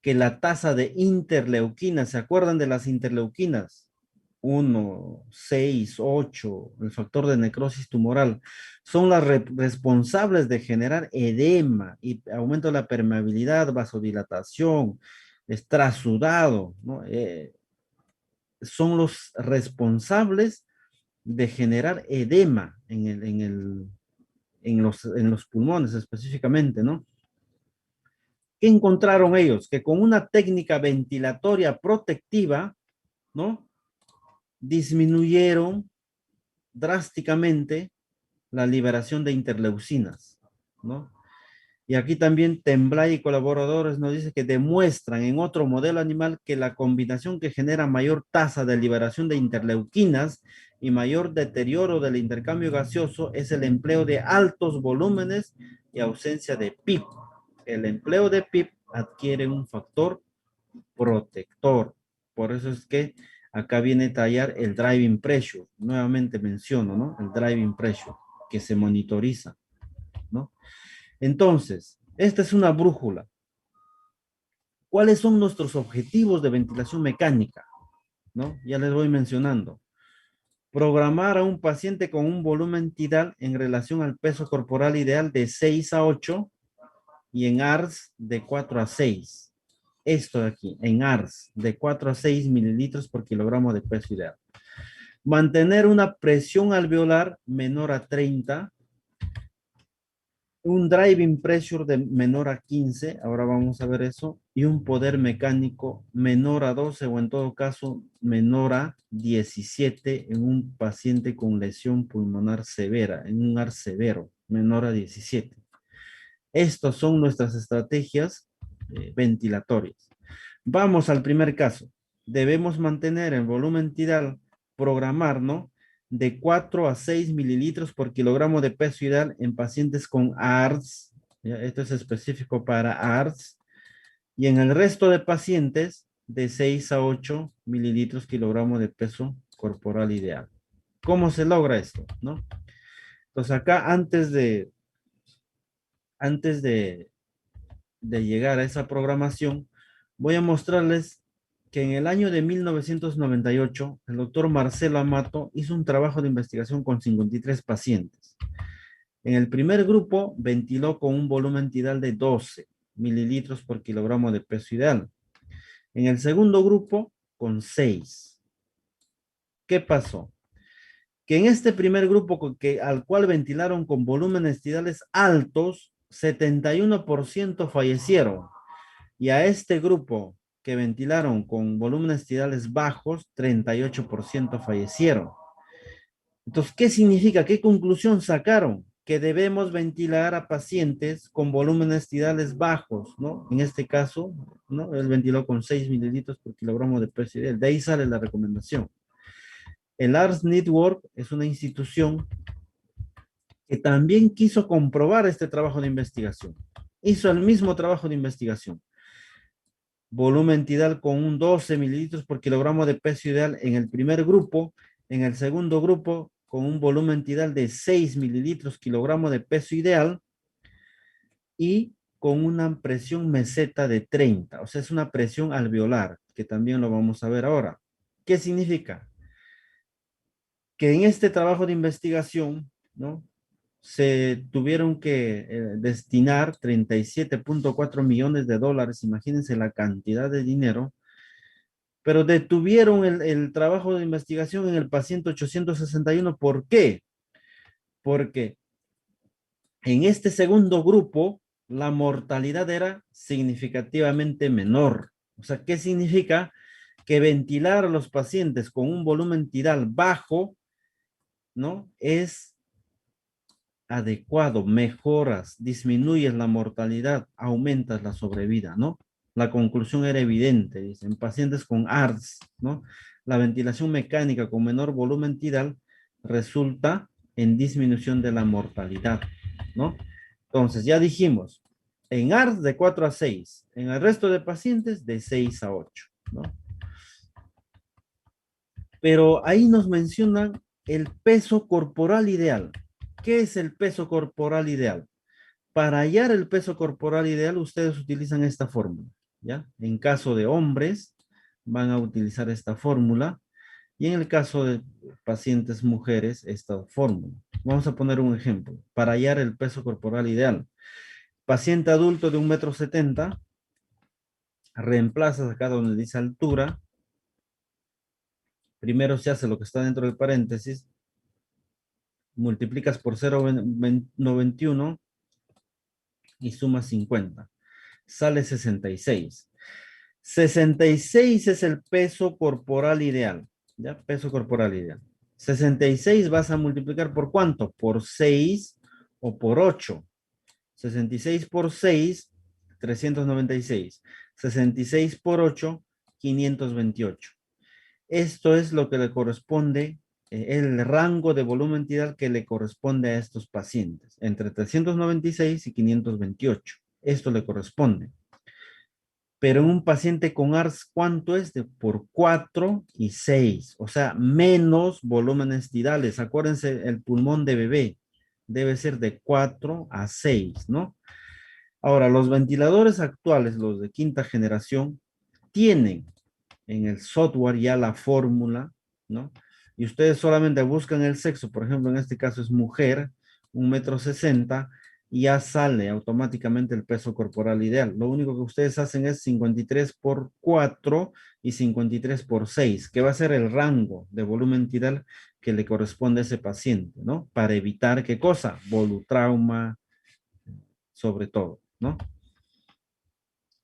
[SPEAKER 3] que la tasa de interleuquinas, ¿se acuerdan de las interleuquinas? 1, 6, 8, el factor de necrosis tumoral, son las responsables de generar edema y aumento de la permeabilidad, vasodilatación, estrés sudado, ¿no? Son los responsables de generar edema en los pulmones específicamente, ¿no? ¿Qué encontraron ellos? Que con una técnica ventilatoria protectiva, ¿no? Disminuyeron drásticamente la liberación de interleucinas, ¿no? Y aquí también Temblay y colaboradores nos dice que demuestran en otro modelo animal que la combinación que genera mayor tasa de liberación de interleuquinas y mayor deterioro del intercambio gaseoso es el empleo de altos volúmenes y ausencia de PIP. El empleo de PIP adquiere un factor protector. Por eso es que acá viene a tallar el driving pressure. Nuevamente menciono, ¿no? El driving pressure que se monitoriza, ¿no? Entonces, esta es una brújula. ¿Cuáles son nuestros objetivos de ventilación mecánica? ¿No? Ya les voy mencionando. Programar a un paciente con un volumen tidal en relación al peso corporal ideal de 6 a 8 y en ARS de 4 a 6. Esto de aquí, en ARS, de 4 a 6 mililitros por kilogramo de peso ideal. Mantener una presión alveolar menor a 30, un driving pressure de menor a 15, ahora vamos a ver eso, y un poder mecánico menor a 12 o en todo caso menor a 17 en un paciente con lesión pulmonar severa, en un AR severo, menor a 17. Estas son nuestras estrategias ventilatorias. Vamos al primer caso. Debemos mantener el volumen tidal, programar, ¿no? De 4 a 6 mililitros por kilogramo de peso ideal en pacientes con ARDS. ¿Ya? Esto es específico para ARDS. Y en el resto de pacientes, de 6 a 8 mililitros kilogramo de peso corporal ideal. ¿Cómo se logra esto? ¿No? Entonces acá, antes de llegar a esa programación, voy a mostrarles que en el año de 1998, el doctor Marcelo Amato hizo un trabajo de investigación con 53 pacientes. En el primer grupo, ventiló con un volumen tidal de 12 mililitros por kilogramo de peso ideal. En el segundo grupo, con 6. ¿Qué pasó? Que en este primer grupo al cual ventilaron con volúmenes tidales altos, 71% fallecieron. Y a este grupo que ventilaron con volúmenes tidales bajos, 38% fallecieron. Entonces, ¿qué significa? ¿Qué conclusión sacaron? Que debemos ventilar a pacientes con volúmenes tidales bajos, ¿no? En este caso, ¿no? Él ventiló con 6 mililitros por kilogramo de peso ideal. De ahí sale la recomendación. El ARS Network es una institución que también quiso comprobar este trabajo de investigación. Hizo el mismo trabajo de investigación. Volumen tidal con un 12 mililitros por kilogramo de peso ideal en el primer grupo. En el segundo grupo, con un volumen tidal de 6 mililitros kilogramo de peso ideal y con una presión meseta de 30. O sea, es una presión alveolar, que también lo vamos a ver ahora. ¿Qué significa? Que en este trabajo de investigación, ¿no? Se tuvieron que destinar 37.4 millones de dólares, imagínense la cantidad de dinero, pero detuvieron el trabajo de investigación en el paciente 861. ¿Por qué? Porque en este segundo grupo la mortalidad era significativamente menor. O sea, ¿qué significa? Que ventilar a los pacientes con un volumen tidal bajo, ¿no? Es adecuado, mejoras, disminuyes la mortalidad, aumentas la sobrevida, ¿no? La conclusión era evidente, dicen, pacientes con ARDS, ¿no? La ventilación mecánica con menor volumen tidal resulta en disminución de la mortalidad, ¿no? Entonces, ya dijimos, en ARDS de 4 a 6, en el resto de pacientes de 6 a 8, ¿no? Pero ahí nos mencionan el peso corporal ideal. ¿Qué es el peso corporal ideal? Para hallar el peso corporal ideal, ustedes utilizan esta fórmula, ¿ya? En caso de hombres, van a utilizar esta fórmula. Y en el caso de pacientes mujeres, esta fórmula. Vamos a poner un ejemplo. Para hallar el peso corporal ideal. Paciente adulto de 1,70 m, reemplazas acá donde dice altura. Primero se hace lo que está dentro del paréntesis. multiplicas por 0,91 y sumas 50. Sale 66. 66 es el peso corporal ideal. ¿Ya? Peso corporal ideal. 66 vas a multiplicar por ¿cuánto? Por 6 o por 8. 66 por 6, 396. 66 por 8, 528. Esto es lo que le corresponde, el rango de volumen tidal que le corresponde a estos pacientes, entre 396 y 528. Esto le corresponde. Pero en un paciente con ARS, ¿cuánto es? Por 4 y 6, o sea, menos volúmenes tidales. Acuérdense, el pulmón de bebé debe ser de 4 a 6, ¿no? Ahora, los ventiladores actuales, los de quinta generación, tienen en el software ya la fórmula, ¿no? Y ustedes solamente buscan el sexo, por ejemplo, en este caso es mujer, 1,60 m, y ya sale automáticamente el peso corporal ideal. Lo único que ustedes hacen es 53 por 4 y 53 por 6, que va a ser el rango de volumen tidal que le corresponde a ese paciente, ¿no? Para evitar, ¿qué cosa? Volutrauma, sobre todo, ¿no?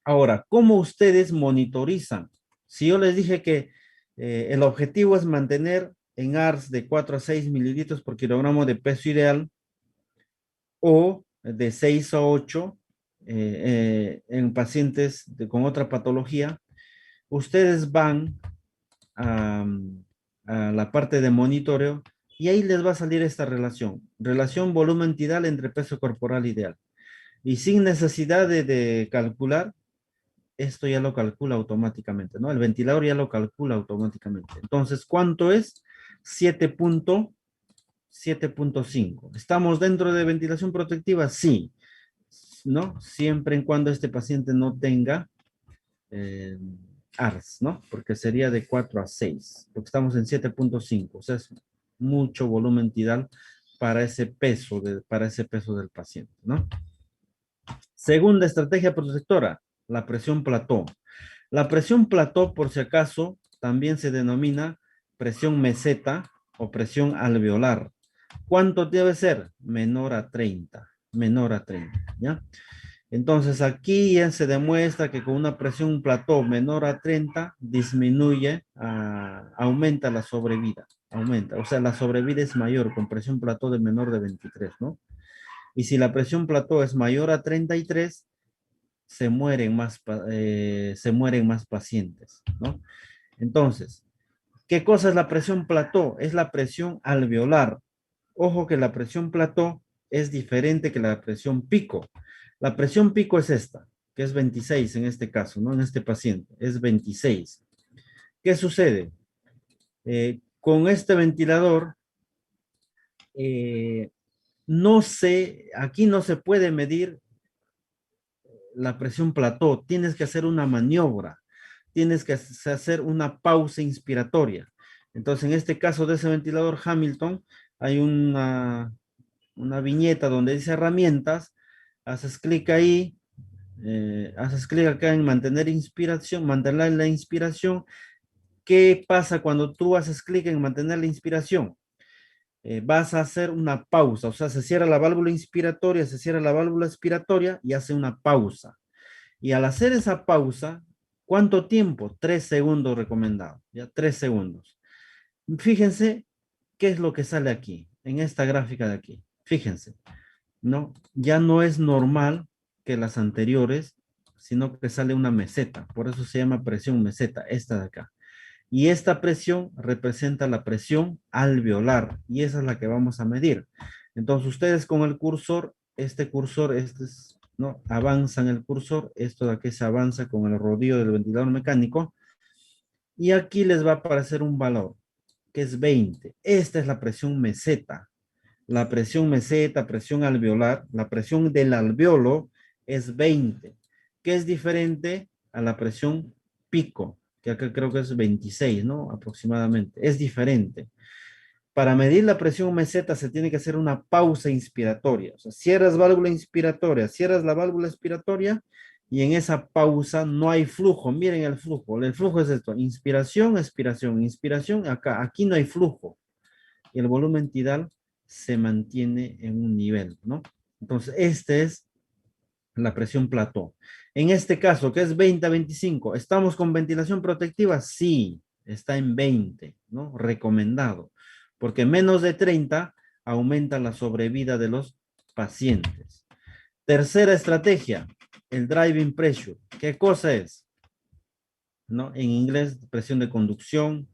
[SPEAKER 3] Ahora, ¿cómo ustedes monitorizan? Si yo les dije que el objetivo es mantener en ARS de 4 a 6 mililitros por kilogramo de peso ideal o de 6 a 8 en pacientes con otra patología, ustedes van a, a la parte de monitoreo y ahí les va a salir esta relación. Relación volumen tidal entre peso corporal ideal. Y sin necesidad de calcular, esto ya lo calcula automáticamente, ¿no? El ventilador ya lo calcula automáticamente. Entonces, ¿cuánto es? 7.5. ¿Estamos dentro de ventilación protectiva? Sí. ¿No? Siempre y cuando este paciente no tenga ARS, ¿no? Porque sería de 4 a 6, porque estamos en 7.5. O sea, es mucho volumen tidal para ese peso, para ese peso del paciente, ¿no? Segunda estrategia protectora, la presión plató. La presión plató, por si acaso, también se denomina presión meseta o presión alveolar. ¿Cuánto debe ser? Menor a 30. Menor a 30, ¿ya? Entonces aquí ya se demuestra que con una presión plató menor a 30 disminuye, aumenta la sobrevida. Aumenta, o sea, la sobrevida es mayor con presión plató de menor de 23, ¿no? Y si la presión plató es mayor a 33, se mueren más pacientes, ¿no? Entonces, ¿qué cosa es la presión plató? Es la presión alveolar. Ojo que la presión plató es diferente que la presión pico. La presión pico es esta, que es 26 en este caso, ¿no? En este paciente, es 26. ¿Qué sucede? Con este ventilador, aquí no se puede medir la presión plató, tienes que hacer una maniobra, tienes que hacer una pausa inspiratoria. Entonces, en este caso de ese ventilador Hamilton, hay una viñeta donde dice herramientas, haces clic ahí, haces clic acá en mantener inspiración, mantener la inspiración. ¿Qué pasa cuando tú haces clic en mantener la inspiración? Vas a hacer una pausa, o sea, se cierra la válvula inspiratoria, se cierra la válvula expiratoria y hace una pausa. Y al hacer esa pausa, ¿cuánto tiempo? 3 segundos recomendado, ya 3 segundos. Fíjense qué es lo que sale aquí, en esta gráfica de aquí. Fíjense, ¿no? Ya no es normal que las anteriores, sino que sale una meseta. Por eso se llama presión meseta, esta de acá. Y esta presión representa la presión alveolar y esa es la que vamos a medir. Entonces ustedes con el cursor, este es, ¿no? Avanzan el cursor, esto de aquí se avanza con el rodillo del ventilador mecánico y aquí les va a aparecer un valor que es 20. Esta es la presión meseta. La presión meseta, presión alveolar, la presión del alveolo es 20, que es diferente a la presión pico, que acá creo que es 26, ¿no? Aproximadamente. Es diferente. Para medir la presión meseta se tiene que hacer una pausa inspiratoria. O sea, cierras válvula inspiratoria, cierras la válvula expiratoria y en esa pausa no hay flujo. Miren el flujo. El flujo es esto. Inspiración, expiración, inspiración. Acá, aquí no hay flujo. Y el volumen tidal se mantiene en un nivel, ¿no? Entonces, esta es la presión plató. En este caso, que es 20 a 25, ¿estamos con ventilación protectiva? Sí, está en 20, ¿no? Recomendado, porque menos de 30 aumenta la sobrevida de los pacientes. Tercera estrategia, el driving pressure. ¿Qué cosa es? ¿No? En inglés, presión de conducción.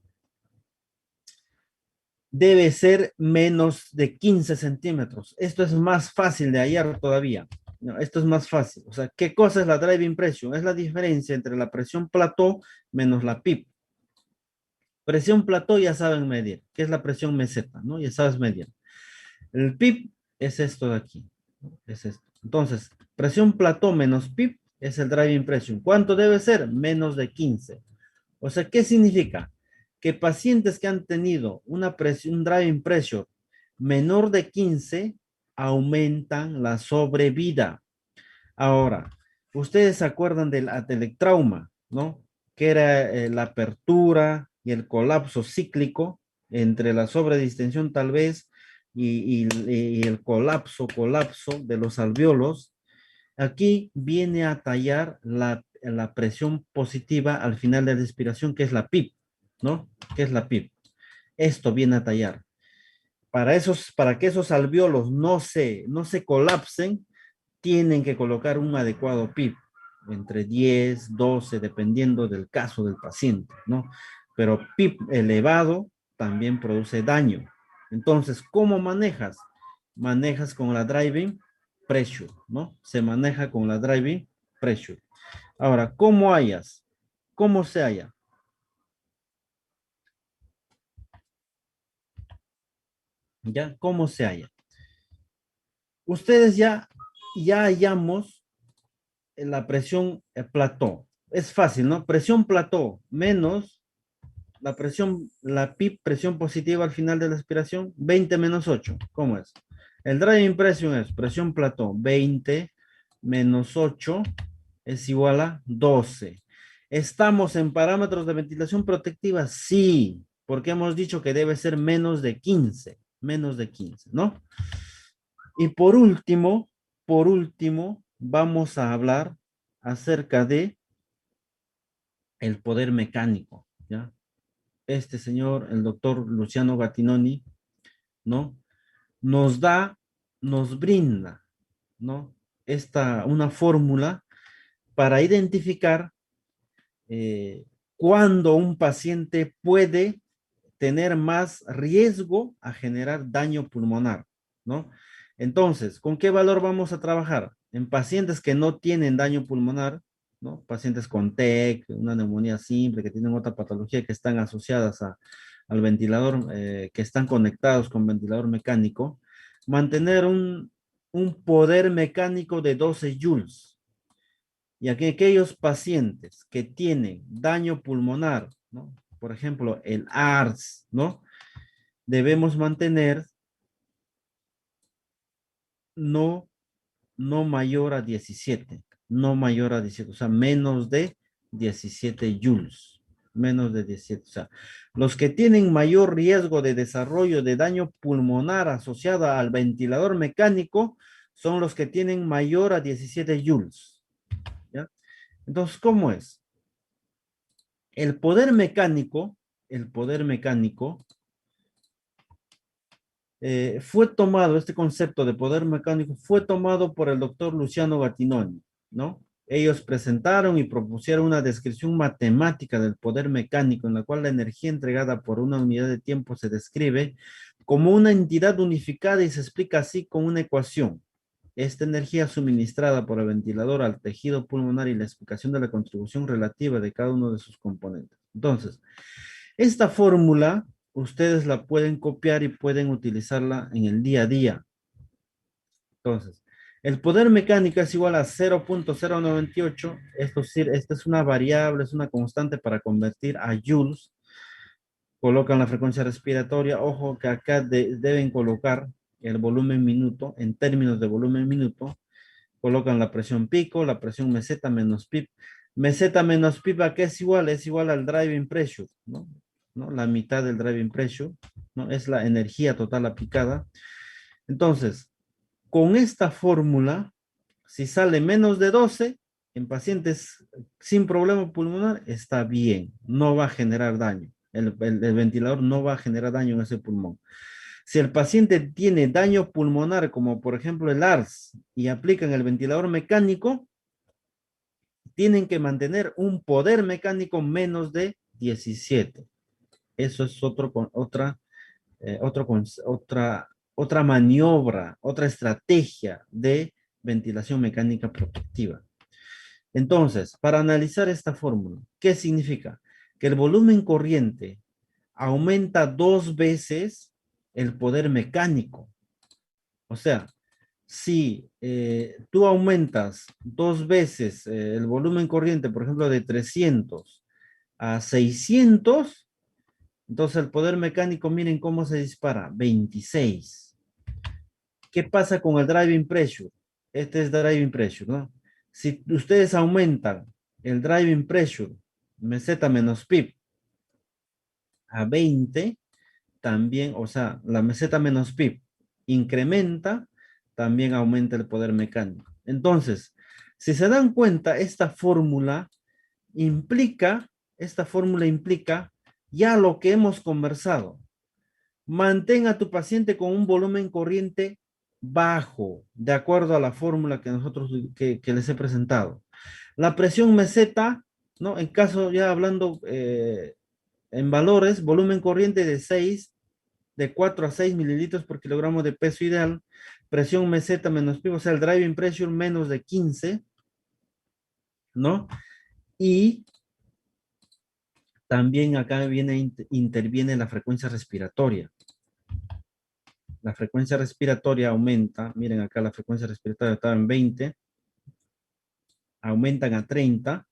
[SPEAKER 3] Debe ser menos de 15 centímetros. Esto es más fácil de hallar todavía. No, esto es más fácil. O sea, ¿qué cosa es la driving pressure? Es la diferencia entre la presión plató menos la PIP. Presión plató ya saben medir, que es la presión meseta, ¿no? Ya sabes medir. El PIP es esto de aquí, ¿no? Es esto. Entonces, presión plató menos PIP es el driving pressure. ¿Cuánto debe ser? Menos de 15. O sea, ¿qué significa? Que pacientes que han tenido una presión, un driving pressure menor de 15 aumentan la sobrevida. Ahora, ustedes se acuerdan del atelectrauma, ¿no? Que era la apertura y el colapso cíclico entre la sobredistensión tal vez y el colapso de los alvéolos. Aquí viene a tallar la presión positiva al final de la respiración, que es la PIP, ¿no? Que es la PIP. Esto viene a tallar. Para que esos alvéolos no se colapsen, tienen que colocar un adecuado PIP, entre 10, 12, dependiendo del caso del paciente, ¿no? Pero PIP elevado también produce daño. Entonces, ¿cómo manejas? Manejas con la driving pressure, ¿no? Se maneja con la driving pressure. Ahora, ¿cómo hallas? ¿Cómo se halla? ¿Ya? ¿Cómo se halla? Ustedes ya hallamos la presión plató. Es fácil, ¿no? Presión plató menos la presión, la PIP, presión positiva al final de la expiración, 20 menos 8. ¿Cómo es? El driving pressure es presión plató, 20 menos 8 es igual a 12. ¿Estamos en parámetros de ventilación protectiva? Sí, porque hemos dicho que debe ser menos de 15, ¿no? Y por último, vamos a hablar acerca de el poder mecánico, ¿ya? Este señor, el doctor Luciano Gattinoni, ¿no? Nos da, nos brinda, ¿no? Una fórmula para identificar cuándo un paciente puede tener más riesgo a generar daño pulmonar, ¿no? Entonces, ¿con qué valor vamos a trabajar? En pacientes que no tienen daño pulmonar, ¿no? Pacientes con TEC, una neumonía simple, que tienen otra patología que están asociadas al ventilador, que están conectados con ventilador mecánico, mantener un poder mecánico de 12 joules. Y aquí aquellos pacientes que tienen daño pulmonar, ¿no? Por ejemplo, el ARS, ¿no? Debemos mantener no, no mayor a 17, no mayor a 17, o sea, menos de 17 joules, menos de 17, o sea, los que tienen mayor riesgo de desarrollo de daño pulmonar asociado al ventilador mecánico son los que tienen mayor a 17 joules, ¿ya? Entonces, ¿cómo es? El poder mecánico fue tomado, este concepto de poder mecánico fue tomado por el doctor Luciano Gattinoni, ¿no? Ellos presentaron y propusieron una descripción matemática del poder mecánico en la cual la energía entregada por una unidad de tiempo se describe como una entidad unificada y se explica así con una ecuación. Esta energía suministrada por el ventilador al tejido pulmonar y la explicación de la contribución relativa de cada uno de sus componentes. Entonces, esta fórmula ustedes la pueden copiar y pueden utilizarla en el día a día. Entonces, el poder mecánico es igual a 0.098. Esta es una variable, es una constante para convertir a joules. Colocan la frecuencia respiratoria. Ojo que acá deben colocar el volumen minuto, en términos de volumen minuto. Colocan la presión pico, la presión meseta menos PIP. Meseta menos PIP, ¿a qué es igual? Es igual al driving pressure, ¿no? La mitad del driving pressure, ¿no? Es la energía total aplicada. Entonces, con esta fórmula, si sale menos de 12, en pacientes sin problema pulmonar, está bien, no va a generar daño. El ventilador no va a generar daño en ese pulmón. Si el paciente tiene daño pulmonar, como por ejemplo el ARS, y aplican el ventilador mecánico, tienen que mantener un poder mecánico menos de 17. Eso es otra maniobra, otra estrategia de ventilación mecánica protectiva. Entonces, para analizar esta fórmula, ¿qué significa? Que el volumen corriente aumenta 2 veces el poder mecánico. O sea, si tú aumentas 2 veces el volumen corriente, por ejemplo, de 300 a 600, entonces el poder mecánico, miren cómo se dispara, 26. ¿Qué pasa con el driving pressure? Este es driving pressure, ¿no? Si ustedes aumentan el driving pressure, meseta menos PIB, a 20, también, o sea, la meseta menos PIB incrementa, también aumenta el poder mecánico. Entonces, si se dan cuenta, esta fórmula implica ya lo que hemos conversado. Mantén a tu paciente con un volumen corriente bajo, de acuerdo a la fórmula que les he presentado. La presión meseta, ¿no? En caso ya hablando en valores, volumen corriente de 4 a 6 mililitros por kilogramo de peso ideal, presión meseta menos PIB, o sea, el driving pressure menos de 15, ¿no? Y también acá interviene la frecuencia respiratoria. La frecuencia respiratoria aumenta, miren acá la frecuencia respiratoria estaba en 20, aumentan a 30.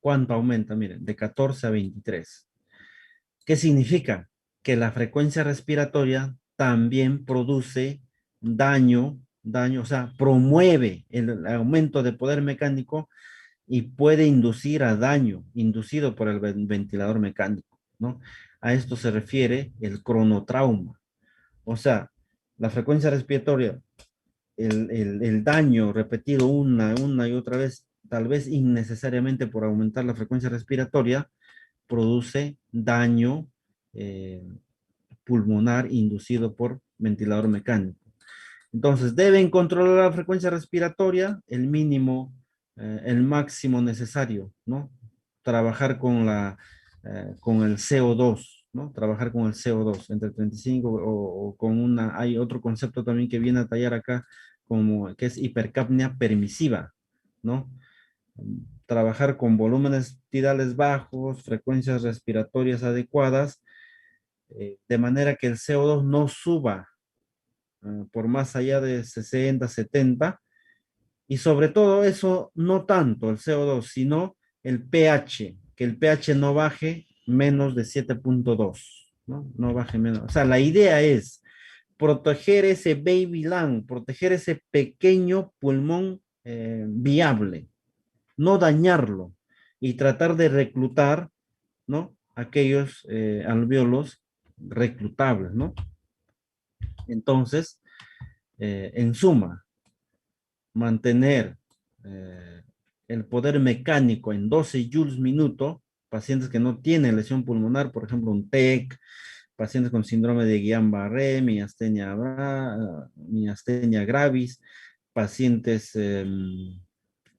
[SPEAKER 3] ¿Cuánto aumenta? Miren, de 14 a 23. ¿Qué significa? Que la frecuencia respiratoria también produce daño, o sea, promueve el aumento de poder mecánico y puede inducir a daño inducido por el ventilador mecánico, ¿no? A esto se refiere el cronotrauma. O sea, la frecuencia respiratoria, el daño repetido una y otra vez, tal vez innecesariamente por aumentar la frecuencia respiratoria, produce daño eh, pulmonar inducido por ventilador mecánico. Entonces, deben controlar la frecuencia respiratoria, el mínimo, el máximo necesario, ¿no? Trabajar con el CO2, ¿no? Trabajar con el CO2 entre 35 o con hay otro concepto también que viene a tallar acá, como que es hipercapnia permisiva, ¿no? Trabajar con volúmenes tidales bajos, frecuencias respiratorias adecuadas, de manera que el CO2 no suba por más allá de 60, 70, y sobre todo eso, no tanto el CO2, sino el pH, que el pH no baje menos de 7.2, ¿no? No baje menos. O sea, la idea es proteger ese baby lung, proteger ese pequeño pulmón viable, no dañarlo y tratar de reclutar, ¿no? Aquellos alvéolos reclutables, ¿no? Entonces, en suma, mantener el poder mecánico en 12 joules minuto, pacientes que no tienen lesión pulmonar, por ejemplo, un TEC, pacientes con síndrome de Guillain-Barré, miastenia gravis, pacientes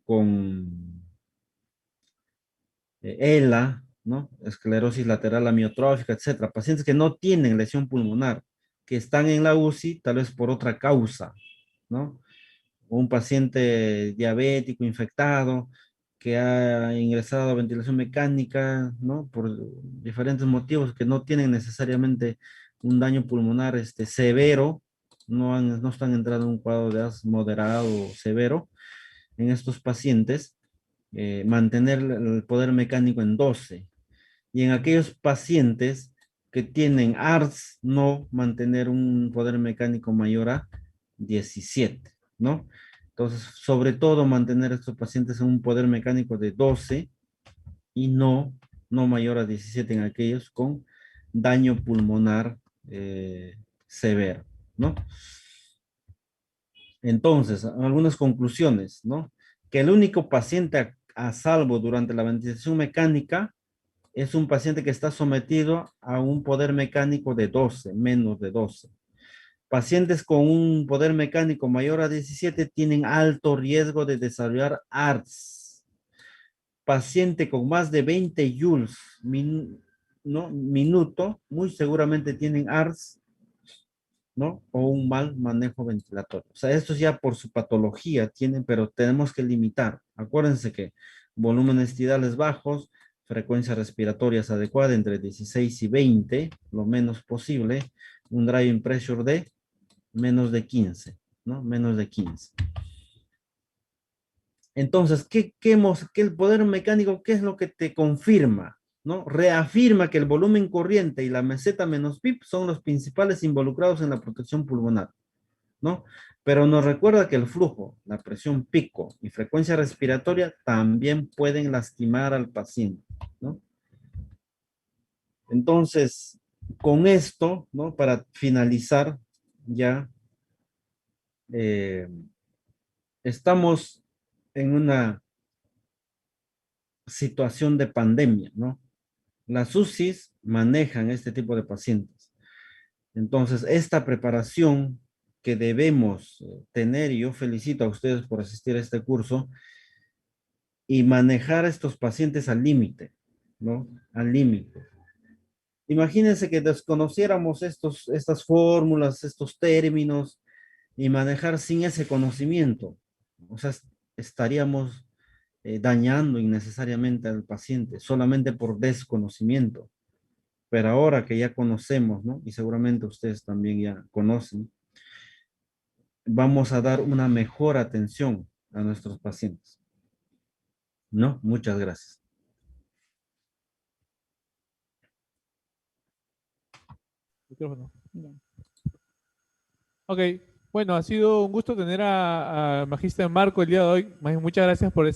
[SPEAKER 3] con ELA, ¿no? Esclerosis lateral amiotrófica, etcétera. Pacientes que no tienen lesión pulmonar, que están en la UCI tal vez por otra causa, ¿no? Un paciente diabético infectado que ha ingresado a ventilación mecánica, ¿no? Por diferentes motivos que no tienen necesariamente un daño pulmonar severo, no están entrando en un cuadro de asma moderado o severo. En estos pacientes, mantener el poder mecánico en 12. Y en aquellos pacientes que tienen ARDS, no mantener un poder mecánico mayor a 17, ¿no? Entonces, sobre todo mantener a estos pacientes en un poder mecánico de 12 y no mayor a 17 en aquellos con daño pulmonar severo, ¿no? Entonces, algunas conclusiones, ¿no? Que el único paciente a salvo durante la ventilación mecánica es un paciente que está sometido a un poder mecánico de 12, menos de 12. Pacientes con un poder mecánico mayor a 17 tienen alto riesgo de desarrollar ARDS. Paciente con más de 20 joules ¿no? Minuto, muy seguramente tienen ARDS, ¿no? O un mal manejo ventilatorio. O sea, estos ya por su patología tienen, pero tenemos que limitar. Acuérdense que volúmenes tidales bajos, frecuencia respiratorias adecuada entre 16 y 20, lo menos posible, un driving pressure de menos de 15, ¿no? Menos de 15. Entonces, ¿qué el poder mecánico, qué es lo que te confirma? ¿No? Reafirma que el volumen corriente y la meseta menos PIP son los principales involucrados en la protección pulmonar, ¿no? Pero nos recuerda que el flujo, la presión pico y frecuencia respiratoria también pueden lastimar al paciente, ¿no? Entonces, con esto, ¿no? Para finalizar, ya estamos en una situación de pandemia, ¿no? Las UCIs manejan este tipo de pacientes. Entonces, esta preparación que debemos tener, y yo felicito a ustedes por asistir a este curso, y manejar a estos pacientes al límite, ¿no? Al límite. Imagínense que desconociéramos estas fórmulas, estos términos, y manejar sin ese conocimiento. O sea, estaríamos dañando innecesariamente al paciente solamente por desconocimiento. Pero ahora que ya conocemos, ¿no? Y seguramente ustedes también ya conocen, vamos a dar una mejor atención a nuestros pacientes, ¿no? Muchas gracias.
[SPEAKER 2] Micrófono.
[SPEAKER 1] Bien.
[SPEAKER 2] Ok, bueno, ha sido un gusto tener a Magíster Marco el día de hoy. Muchas gracias por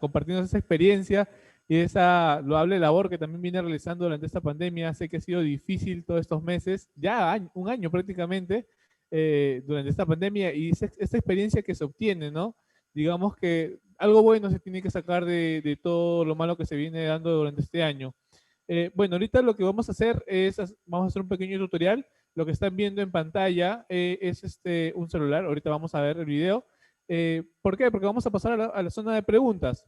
[SPEAKER 2] compartirnos esa experiencia y esa loable labor que también viene realizando durante esta pandemia. Sé que ha sido difícil todos estos meses, ya un año prácticamente, durante esta pandemia, y esta experiencia que se obtiene, ¿no? Digamos que algo bueno se tiene que sacar de todo lo malo que se viene dando durante este año. Bueno, ahorita lo que vamos a hacer es, vamos a hacer un pequeño tutorial. Lo que están viendo en pantalla es un celular. Ahorita vamos a ver el video. ¿Por qué? Porque vamos a pasar a la zona de preguntas.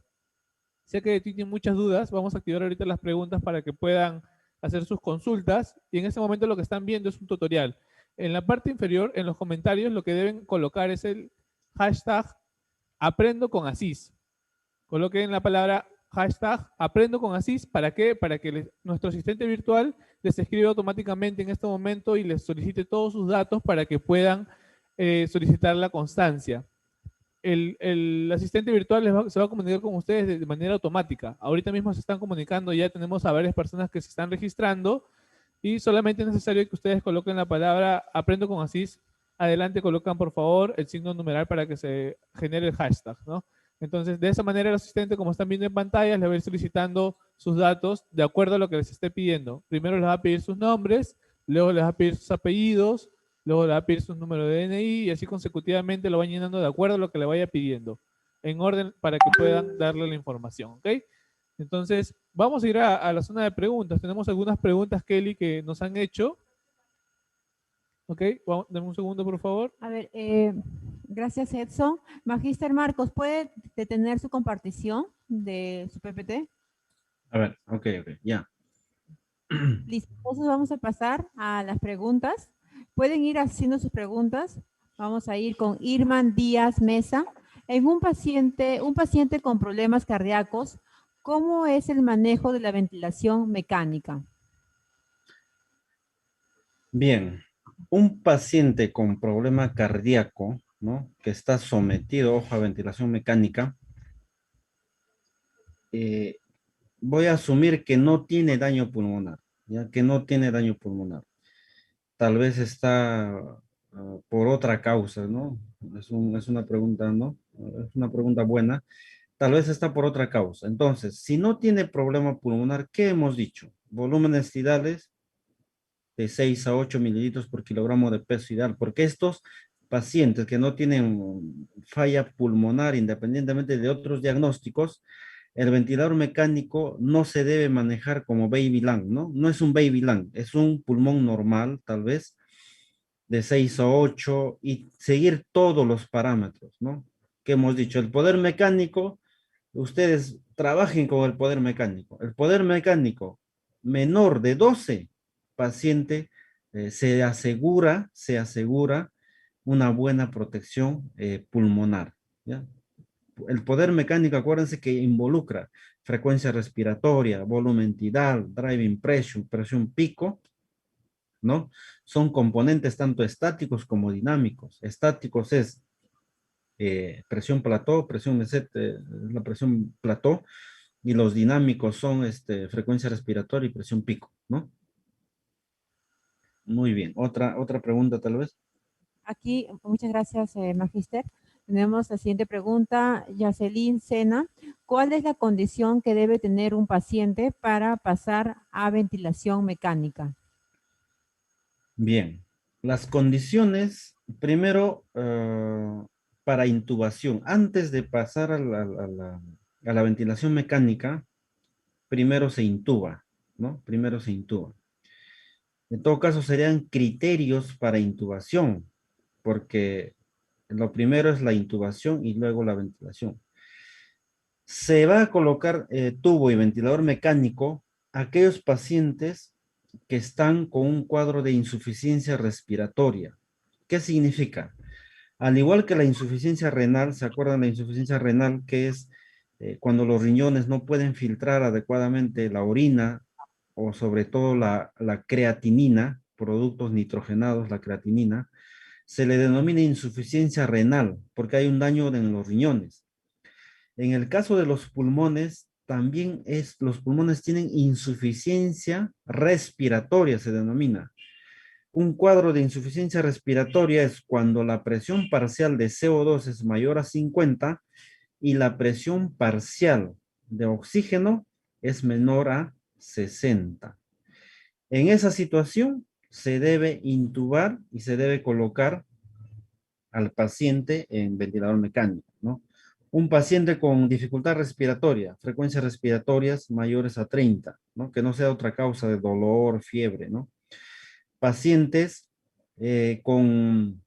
[SPEAKER 2] Sé que tienen muchas dudas. Vamos a activar ahorita las preguntas para que puedan hacer sus consultas. Y en este momento lo que están viendo es un tutorial. En la parte inferior, en los comentarios, lo que deben colocar es el hashtag aprendo con Asís. Coloquen la palabra hashtag aprendo con Asís. ¿Para qué? Para que nuestro asistente virtual les escriba automáticamente en este momento y les solicite todos sus datos para que puedan solicitar la constancia. El asistente virtual se va a comunicar con ustedes de manera automática. Ahorita mismo se están comunicando, ya tenemos a varias personas que se están registrando y solamente es necesario que ustedes coloquen la palabra aprendo con Asís. Adelante colocan por favor el signo numeral para que se genere el hashtag, ¿no? Entonces, de esa manera el asistente, como están viendo en pantalla, le va a ir solicitando sus datos de acuerdo a lo que les esté pidiendo. Primero les va a pedir sus nombres, luego les va a pedir sus apellidos, luego le va a pedir su número de DNI y así consecutivamente lo van llenando de acuerdo a lo que le vaya pidiendo, en orden para que puedan darle la información, ¿ok? Entonces, vamos a ir a la zona de preguntas. Tenemos algunas preguntas, Kelly, que nos han hecho. Ok, dame un segundo, por favor.
[SPEAKER 1] A ver, gracias, Edson. Magíster Marcos, ¿puede detener su compartición de su PPT?
[SPEAKER 3] A ver, ok, ya.
[SPEAKER 1] Listo, entonces vamos a pasar a las preguntas. Pueden ir haciendo sus preguntas. Vamos a ir con Irman Díaz Mesa. En un paciente con problemas cardíacos, ¿cómo es el manejo de la ventilación mecánica?
[SPEAKER 3] Bien, un paciente con problema cardíaco, ¿no? Que está sometido, ojo, a ventilación mecánica, voy a asumir que no tiene daño pulmonar, ya que no tiene daño pulmonar. Tal vez está por otra causa, ¿no? Es una pregunta, ¿no? Es una pregunta buena. Tal vez está por otra causa. Entonces, si no tiene problema pulmonar, ¿qué hemos dicho? Volúmenes tidales de 6 a 8 mililitros por kilogramo de peso ideal, porque estos pacientes que no tienen falla pulmonar, independientemente de otros diagnósticos, el ventilador mecánico no se debe manejar como baby lung, ¿no? No es un baby lung, es un pulmón normal, tal vez, de 6 o 8 y seguir todos los parámetros, ¿no? Que hemos dicho, el poder mecánico, ustedes trabajen con el poder mecánico. El poder mecánico menor de 12, paciente se asegura una buena protección pulmonar, ¿ya? El poder mecánico, acuérdense que involucra frecuencia respiratoria, volumen tidal, driving pressure, presión pico, ¿no? Son componentes tanto estáticos como dinámicos. Estáticos es presión plató, presión meseta, la presión plató, y los dinámicos son frecuencia respiratoria y presión pico, ¿no? Muy bien. Otra pregunta tal vez.
[SPEAKER 1] Aquí, muchas gracias, Magister. Tenemos la siguiente pregunta, Yacelin Sena. ¿Cuál es la condición que debe tener un paciente para pasar a ventilación mecánica?
[SPEAKER 3] Bien. Las condiciones, primero, para intubación, antes de pasar a la ventilación mecánica, primero se intuba, ¿no? Primero se intuba. En todo caso, serían criterios para intubación, porque lo primero es la intubación y luego la ventilación. Se va a colocar tubo y ventilador mecánico a aquellos pacientes que están con un cuadro de insuficiencia respiratoria. ¿Qué significa? Al igual que la insuficiencia renal, ¿se acuerdan la insuficiencia renal? Que es cuando los riñones no pueden filtrar adecuadamente la orina o sobre todo la creatinina, productos nitrogenados, la creatinina, se le denomina insuficiencia renal porque hay un daño en los riñones. En el caso de los pulmones, también los pulmones tienen insuficiencia respiratoria, se denomina. Un cuadro de insuficiencia respiratoria es cuando la presión parcial de CO2 es mayor a 50 y la presión parcial de oxígeno es menor a 60. En esa situación se debe intubar y se debe colocar al paciente en ventilador mecánico, ¿no? Un paciente con dificultad respiratoria, frecuencias respiratorias mayores a 30, ¿no? Que no sea otra causa de dolor, fiebre, ¿no? Pacientes con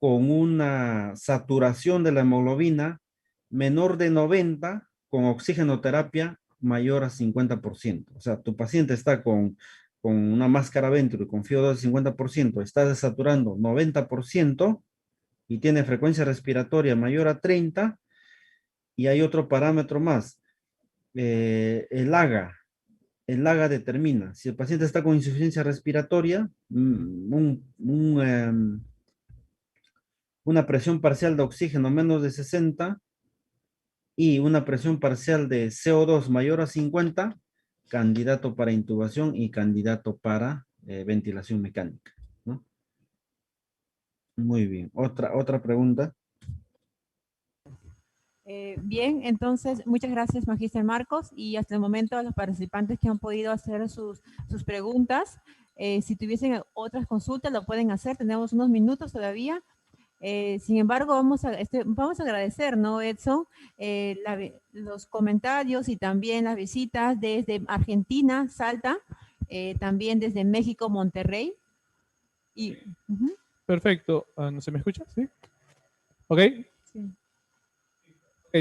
[SPEAKER 3] una saturación de la hemoglobina menor de 90 con oxigenoterapia mayor a 50%. O sea, tu paciente está con una máscara Venturi con FiO2 de 50%, está desaturando 90% y tiene frecuencia respiratoria mayor a 30, y hay otro parámetro más, el AGA. El AGA determina si el paciente está con insuficiencia respiratoria, una presión parcial de oxígeno menos de 60 y una presión parcial de CO2 mayor a 50, candidato para intubación y candidato para ventilación mecánica, ¿no? Muy bien. Otra pregunta.
[SPEAKER 1] Bien, entonces, muchas gracias, Magíster Marcos, y hasta el momento a los participantes que han podido hacer sus preguntas. Si tuviesen otras consultas, lo pueden hacer. Tenemos unos minutos todavía. Sin embargo, vamos a agradecer, ¿no, Edson? Los comentarios y también las visitas desde Argentina, Salta, también desde México, Monterrey.
[SPEAKER 2] Perfecto. ¿No se me escucha? ¿Sí? ¿Ok?
[SPEAKER 1] Sí.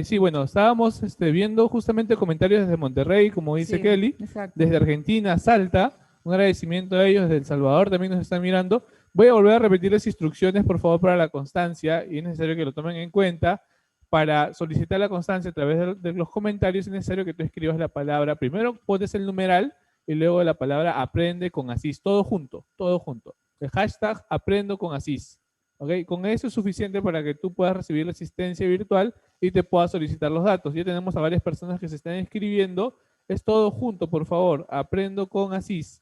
[SPEAKER 2] Sí, bueno, estábamos viendo justamente comentarios desde Monterrey, como dice Kelly,
[SPEAKER 1] exacto.
[SPEAKER 2] desde Argentina, Salta. Un agradecimiento a ellos, desde El Salvador también nos están mirando. Voy a volver a repetir las instrucciones, por favor, para la constancia, y es necesario que lo tomen en cuenta. Para solicitar la constancia a través de los comentarios es necesario que tú escribas la palabra, primero pones el numeral y luego la palabra aprende con Asís, todo junto, todo junto. El hashtag aprendo con Asís. ¿Okay? Con eso es suficiente para que tú puedas recibir la asistencia virtual y te puedas solicitar los datos. Ya tenemos a varias personas que se están inscribiendo. Es todo junto, por favor. Aprendo con Asís.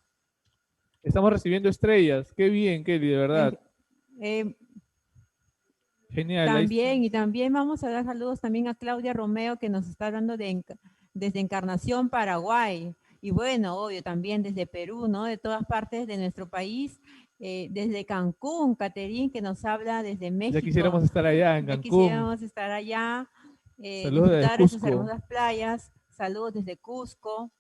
[SPEAKER 2] Estamos recibiendo estrellas. Qué bien, Kelly, de verdad. Genial.
[SPEAKER 1] También, y también vamos a dar saludos también a Claudia Romeo, que nos está dando desde Encarnación, Paraguay. Y bueno, obvio, también desde Perú, ¿no? De todas partes de nuestro país. desde Cancún, Caterín, que nos habla desde
[SPEAKER 2] Ya
[SPEAKER 1] México.
[SPEAKER 2] quisiéramos estar allá en
[SPEAKER 1] Ya
[SPEAKER 2] Cancún.
[SPEAKER 1] quisiéramos estar allá,
[SPEAKER 2] Saludos desde
[SPEAKER 1] disfrutar de sus
[SPEAKER 2] Cusco.
[SPEAKER 1] hermosas playas. Saludos desde Cusco.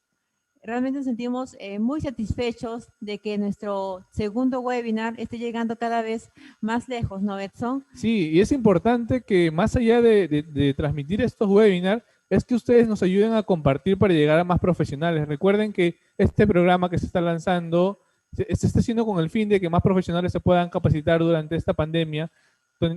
[SPEAKER 1] Realmente nos sentimos muy satisfechos de que nuestro segundo webinar esté llegando cada vez más lejos, ¿no, Edson?
[SPEAKER 2] Sí, y es importante que más allá de transmitir estos webinars, es que ustedes nos ayuden a compartir para llegar a más profesionales. Recuerden que este programa que se está lanzando se está haciendo con el fin de que más profesionales se puedan capacitar durante esta pandemia,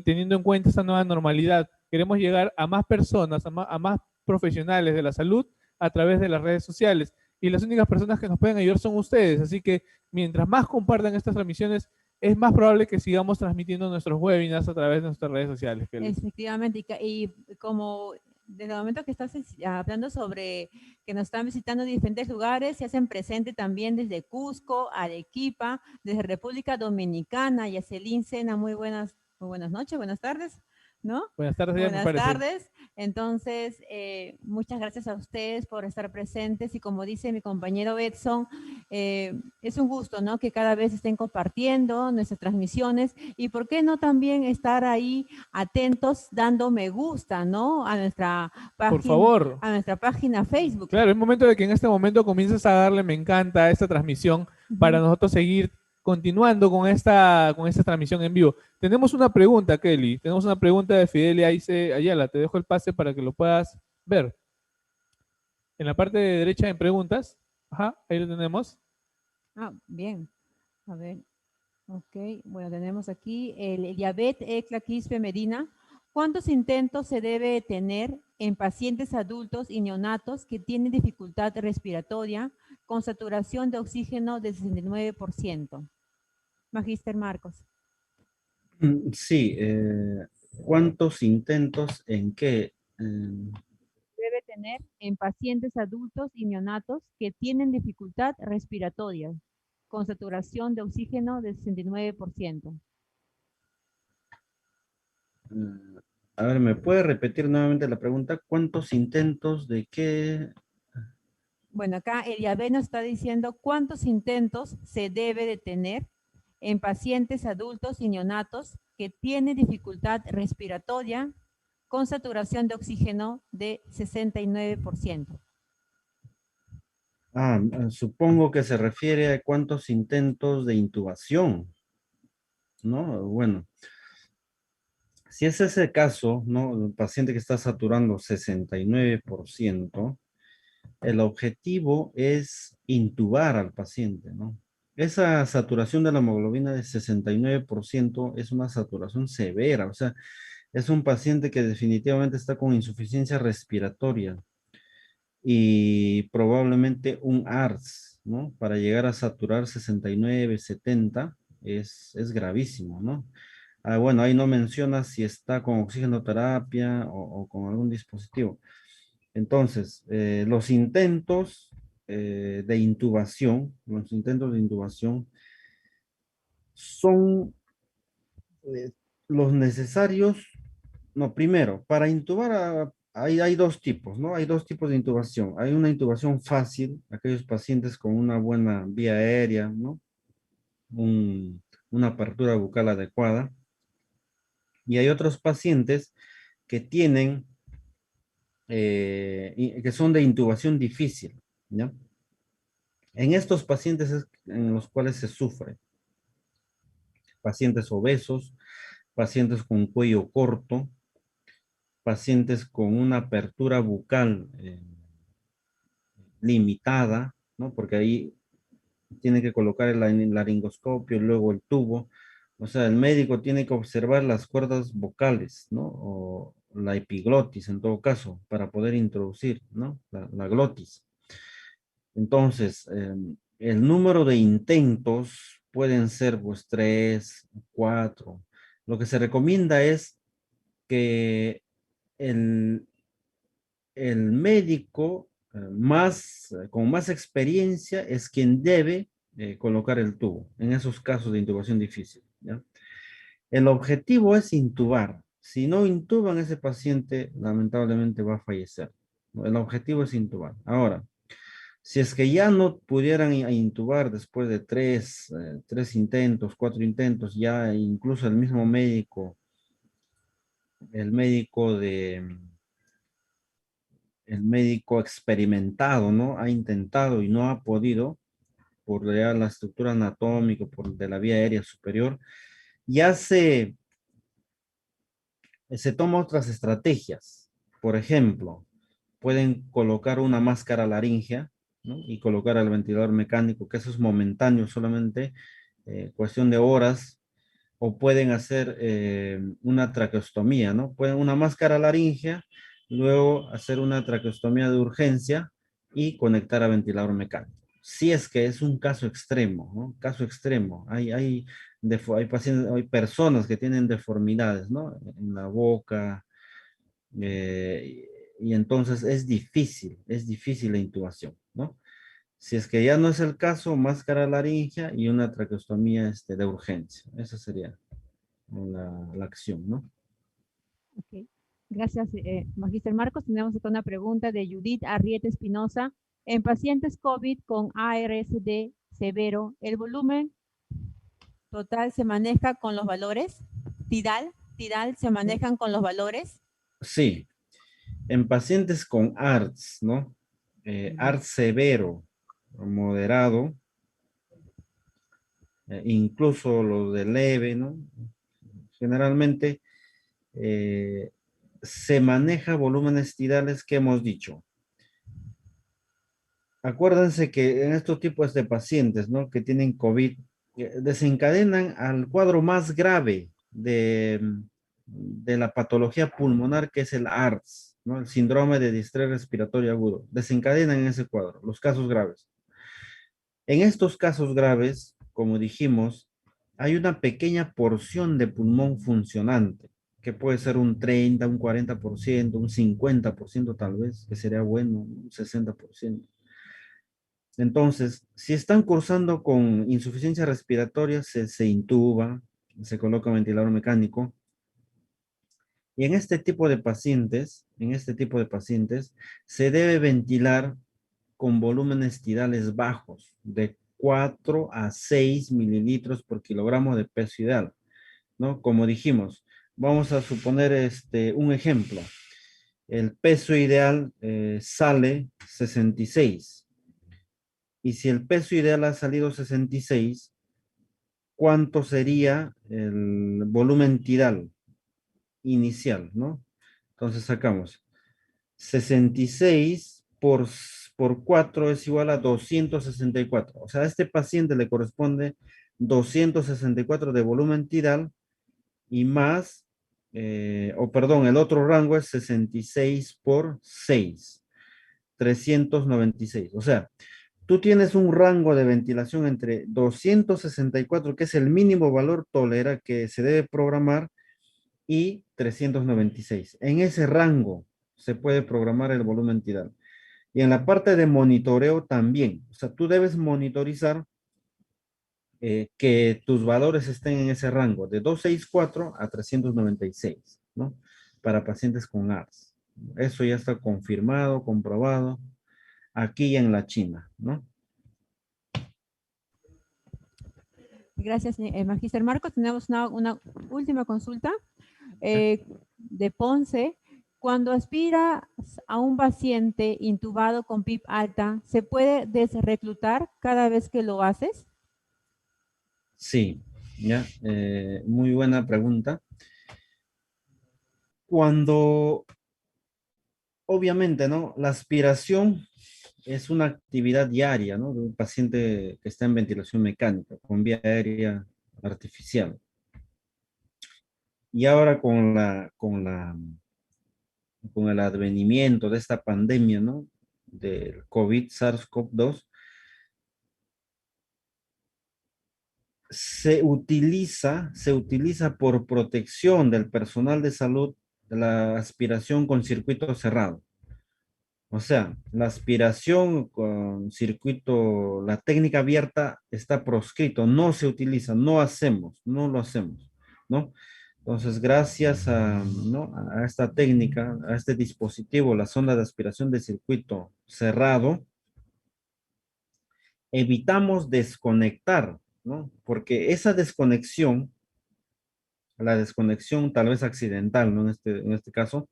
[SPEAKER 2] teniendo en cuenta esta nueva normalidad. Queremos llegar a más personas, a más profesionales de la salud a través de las redes sociales. Y las únicas personas que nos pueden ayudar son ustedes. Así que mientras más compartan estas transmisiones, es más probable que sigamos transmitiendo nuestros webinars a través de nuestras redes sociales, Kelly.
[SPEAKER 1] Efectivamente, y como desde el momento que estás hablando sobre que nos están visitando en diferentes lugares, se hacen presente también desde Cusco, Arequipa, desde República Dominicana. Yacelin Sena, muy buenas noches, buenas tardes, ¿no?
[SPEAKER 2] Buenas tardes, ya me
[SPEAKER 1] Buenas
[SPEAKER 2] parece.
[SPEAKER 1] tardes. Entonces, muchas gracias a ustedes por estar presentes y como dice mi compañero Edson, es un gusto, ¿no? Que cada vez estén compartiendo nuestras transmisiones y por qué no también estar ahí atentos dando me gusta, ¿no? A nuestra página,
[SPEAKER 2] por favor,
[SPEAKER 1] a nuestra página Facebook.
[SPEAKER 2] Claro, es momento de que en este momento comiences a darle me encanta a esta transmisión para nosotros seguir continuando con esta transmisión en vivo. Tenemos una pregunta, Kelly. Tenemos una pregunta de Fidelia Ayala. Te dejo el pase para que lo puedas ver. En la parte de derecha en preguntas. Ajá, ahí lo tenemos.
[SPEAKER 1] Ah, bien. A ver. Ok, bueno, tenemos aquí el diabetes Ecla Quispe Medina. ¿Cuántos intentos se debe tener en pacientes adultos y neonatos que tienen dificultad respiratoria con saturación de oxígeno de 69%? Magíster Marcos.
[SPEAKER 3] Sí, ¿cuántos intentos en qué?
[SPEAKER 1] Debe tener en pacientes adultos y neonatos que tienen dificultad respiratoria con saturación de oxígeno de 69%.
[SPEAKER 3] A ver, ¿me puede repetir nuevamente la pregunta? ¿Cuántos intentos de qué?
[SPEAKER 1] Bueno, acá el IAB nos está diciendo cuántos intentos se debe de tener en pacientes adultos y neonatos que tienen dificultad respiratoria con saturación de oxígeno de 69%.
[SPEAKER 3] Supongo que se refiere a cuántos intentos de intubación, ¿no? Bueno, si es ese caso, ¿no? El paciente que está saturando 69%, el objetivo es intubar al paciente, ¿no? Esa saturación de la hemoglobina de 69% es una saturación severa, o sea, es un paciente que definitivamente está con insuficiencia respiratoria y probablemente un ARS, ¿no? Para llegar a saturar 69, 70 es gravísimo, ¿no? Bueno, ahí no menciona si está con oxigenoterapia o con algún dispositivo. Entonces, los intentos de intubación, son los necesarios. No, primero, para intubar hay dos tipos, ¿no? Hay dos tipos de intubación. Hay una intubación fácil, aquellos pacientes con una buena vía aérea, ¿no? Una apertura bucal adecuada. Y hay otros pacientes que tienen, que son de intubación difícil, ¿ya? En estos pacientes es en los cuales se sufre. Pacientes obesos, pacientes con cuello corto, pacientes con una apertura bucal limitada, ¿no? Porque ahí tiene que colocar el laringoscopio, luego el tubo. O sea, el médico tiene que observar las cuerdas vocales, ¿no? O la epiglotis en todo caso, para poder introducir, ¿no? La glotis. Entonces, el número de intentos pueden ser pues 3, 4. Lo que se recomienda es que el, el médico con más experiencia es quien debe colocar el tubo en esos casos de intubación difícil, ¿ya? El objetivo es intubar. Si no intuban, ese paciente lamentablemente va a fallecer, ¿no? El objetivo es intubar. Ahora, Si es que ya no pudieran intubar después de tres intentos, cuatro intentos, ya incluso el médico el médico experimentado, ¿no? Ha intentado y no ha podido por ya la estructura anatómica, por de la vía aérea superior, ya se toma otras estrategias. Por ejemplo, pueden colocar una máscara laringea, ¿no? Y colocar el ventilador mecánico, que eso es momentáneo solamente, cuestión de horas, o pueden hacer una traqueostomía, ¿no? Pueden una máscara laringea, luego hacer una traqueostomía de urgencia y conectar a ventilador mecánico. Si es que es un caso extremo, ¿no? Caso extremo. Hay pacientes, hay personas que tienen deformidades, ¿no? En la boca, y entonces es difícil la intubación, ¿no? Si es que ya no es el caso, máscara laringea y una traqueostomía de urgencia. Esa sería la acción, ¿no?
[SPEAKER 1] Ok. Gracias, Magíster Marcos. Tenemos acá una pregunta de Judith Arrieta Espinosa. En pacientes COVID con ARSD severo, ¿el volumen total se maneja con los valores? ¿Tidal se manejan con los valores?
[SPEAKER 3] Sí, en pacientes con ARTS, ¿no? ARTS severo, moderado, incluso los de leve, ¿no? Generalmente eh, se maneja volúmenes tidales que hemos dicho. Acuérdense que en estos tipos de pacientes, ¿no? Que tienen COVID, desencadenan al cuadro más grave de la patología pulmonar, que es el ARDS, ¿no? El síndrome de distrés respiratorio agudo. Desencadenan en ese cuadro, los casos graves. En estos casos graves, como dijimos, hay una pequeña porción de pulmón funcionante, que puede ser un 30, un 40%, un 50% tal vez, que sería bueno, un 60%. Entonces, si están cursando con insuficiencia respiratoria, se intuba, se coloca ventilador mecánico. Y en este tipo de pacientes, se debe ventilar con volúmenes tidales bajos, de 4 a 6 mililitros por kilogramo de peso ideal, ¿no? Como dijimos, vamos a suponer un ejemplo. El peso ideal sale 66. Y si el peso ideal ha salido 66, ¿cuánto sería el volumen tidal inicial, ¿no? Entonces sacamos 66 por 4 es igual a 264. O sea, a este paciente le corresponde 264 de volumen tidal y más, o perdón, el otro rango es 66 por 6, 396. O sea, tú tienes un rango de ventilación entre 264, que es el mínimo valor tolera que se debe programar, y 396. En ese rango se puede programar el volumen tidal. Y en la parte de monitoreo también. O sea, tú debes monitorizar que tus valores estén en ese rango de 264 a 396, ¿no? Para pacientes con ARS. Eso ya está confirmado, comprobado, aquí en la China, ¿no?
[SPEAKER 1] Gracias, Magíster Marcos. Tenemos una última consulta de Ponce. Cuando aspiras a un paciente intubado con PIP alta, ¿se puede desreclutar cada vez que lo haces?
[SPEAKER 3] Sí, ya, muy buena pregunta. Cuando, obviamente, ¿no? La aspiración es una actividad diaria, ¿no? De un paciente que está en ventilación mecánica, con vía aérea artificial. Y ahora con el advenimiento de esta pandemia, ¿no? Del COVID, SARS-CoV-2, se utiliza por protección del personal de salud la aspiración con circuito cerrado. O sea, la aspiración con circuito, la técnica abierta está proscrito, no se utiliza, no lo hacemos, ¿no? Entonces, gracias ¿no? a esta técnica, a este dispositivo, la sonda de aspiración de circuito cerrado, evitamos desconectar, ¿no? Porque esa desconexión, la desconexión tal vez accidental, ¿no? En este caso,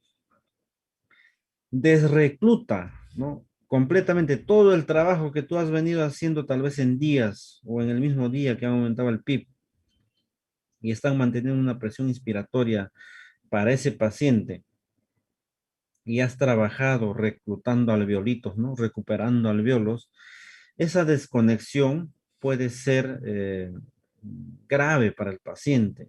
[SPEAKER 3] desrecluta, ¿no? Completamente todo el trabajo que tú has venido haciendo tal vez en días o en el mismo día que ha aumentado el PIB y están manteniendo una presión inspiratoria para ese paciente y has trabajado reclutando alveolitos, ¿no? Recuperando alveolos, esa desconexión puede ser grave para el paciente,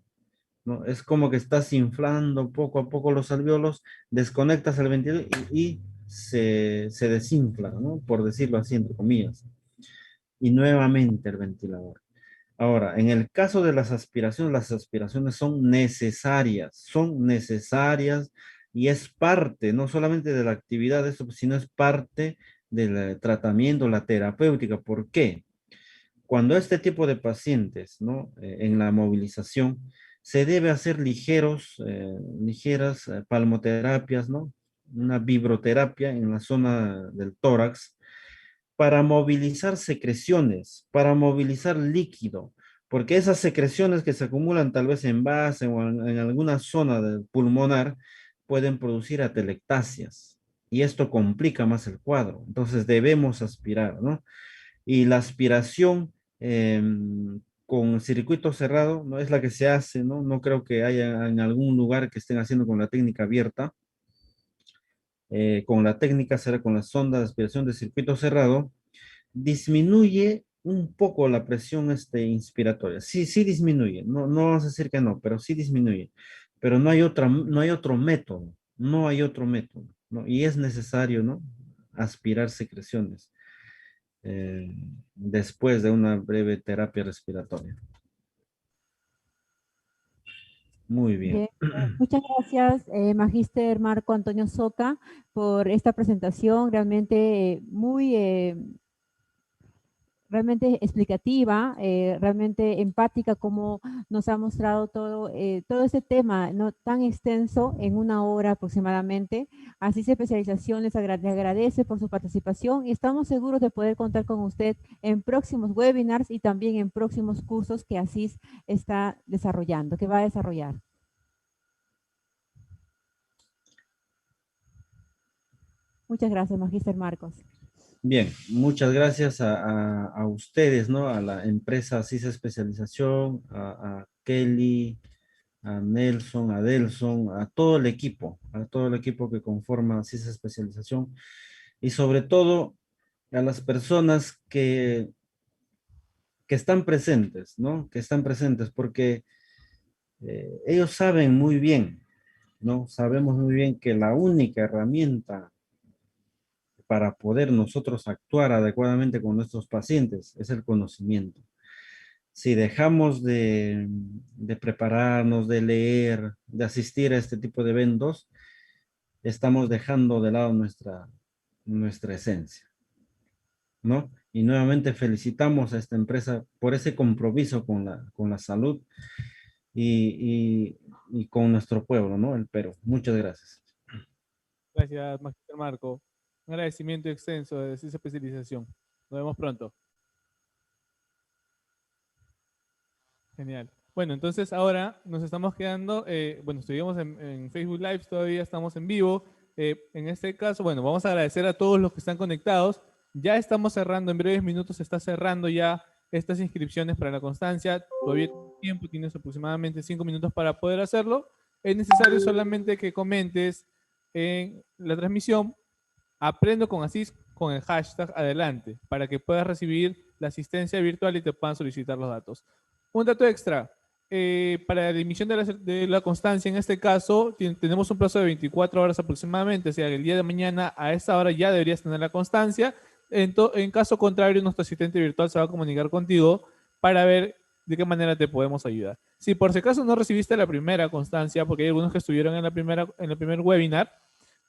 [SPEAKER 3] ¿no? Es como que estás inflando poco a poco los alveolos, desconectas el ventilador y se desinfla, ¿no? Por decirlo así, entre comillas. Y nuevamente el ventilador. Ahora, en el caso de las aspiraciones son necesarias y es parte, no solamente de la actividad de esto, sino es parte del tratamiento, la terapéutica. ¿Por qué? Cuando este tipo de pacientes, ¿no? En la movilización, se debe hacer ligeras palmoterapias, ¿no? Una vibroterapia en la zona del tórax para movilizar secreciones, para movilizar líquido, porque esas secreciones que se acumulan tal vez en base o en alguna zona del pulmonar pueden producir atelectasias y esto complica más el cuadro. Entonces debemos aspirar, ¿no? Y la aspiración con circuito cerrado no es la que se hace, ¿no? No creo que haya en algún lugar que estén haciendo con la técnica abierta. Con la técnica será con la sonda de aspiración de circuito cerrado, disminuye un poco la presión inspiratoria. Sí, sí disminuye. No, no vamos a decir que no, pero sí disminuye. Pero no hay otro método. No hay otro método, ¿no? Y es necesario, ¿no? Aspirar secreciones después de una breve terapia respiratoria. Muy bien.
[SPEAKER 1] Bien, muchas gracias, Magíster Marco Antonio Soca, por esta presentación realmente realmente explicativa, realmente empática, como nos ha mostrado todo ese tema no tan extenso en una hora aproximadamente. Así se especialización les agradece por su participación y estamos seguros de poder contar con usted en próximos webinars y también en próximos cursos que ASIS está desarrollando, que va a desarrollar. Muchas gracias, Magíster Marcos.
[SPEAKER 3] Bien, muchas gracias a ustedes, ¿no? A la empresa CISA Especialización, a Kelly, a Nelson, a Delson, a todo el equipo que conforma CISA Especialización y sobre todo a las personas que están presentes, ¿no? Que están presentes porque ellos saben muy bien, ¿no? Sabemos muy bien que la única herramienta para poder nosotros actuar adecuadamente con nuestros pacientes es el conocimiento. Si dejamos de prepararnos, de leer, de asistir a este tipo de eventos, estamos dejando de lado nuestra esencia, ¿no? Y nuevamente felicitamos a esta empresa por ese compromiso con la salud y con nuestro pueblo, ¿no? El Perú. Muchas gracias.
[SPEAKER 2] Gracias, Magíster Marco. Un agradecimiento extenso de esa especialización. Nos vemos pronto. Genial. Bueno, entonces ahora nos estamos quedando, bueno, estuvimos en Facebook Live, todavía estamos en vivo. En este caso, bueno, vamos a agradecer a todos los que están conectados. Ya estamos cerrando, en breves minutos se está cerrando ya estas inscripciones para la constancia. Todavía tiempo, tienes aproximadamente 5 minutos para poder hacerlo. Es necesario solamente que comentes en la transmisión, aprendo con Asís, con el hashtag adelante, para que puedas recibir la asistencia virtual y te puedan solicitar los datos. Un dato extra, para la emisión de la constancia, en este caso, tenemos un plazo de 24 horas aproximadamente, o sea, el día de mañana a esta hora ya deberías tener la constancia. En caso contrario, nuestro asistente virtual se va a comunicar contigo para ver de qué manera te podemos ayudar. Si por si acaso no recibiste la primera constancia, porque hay algunos que estuvieron en el primer webinar,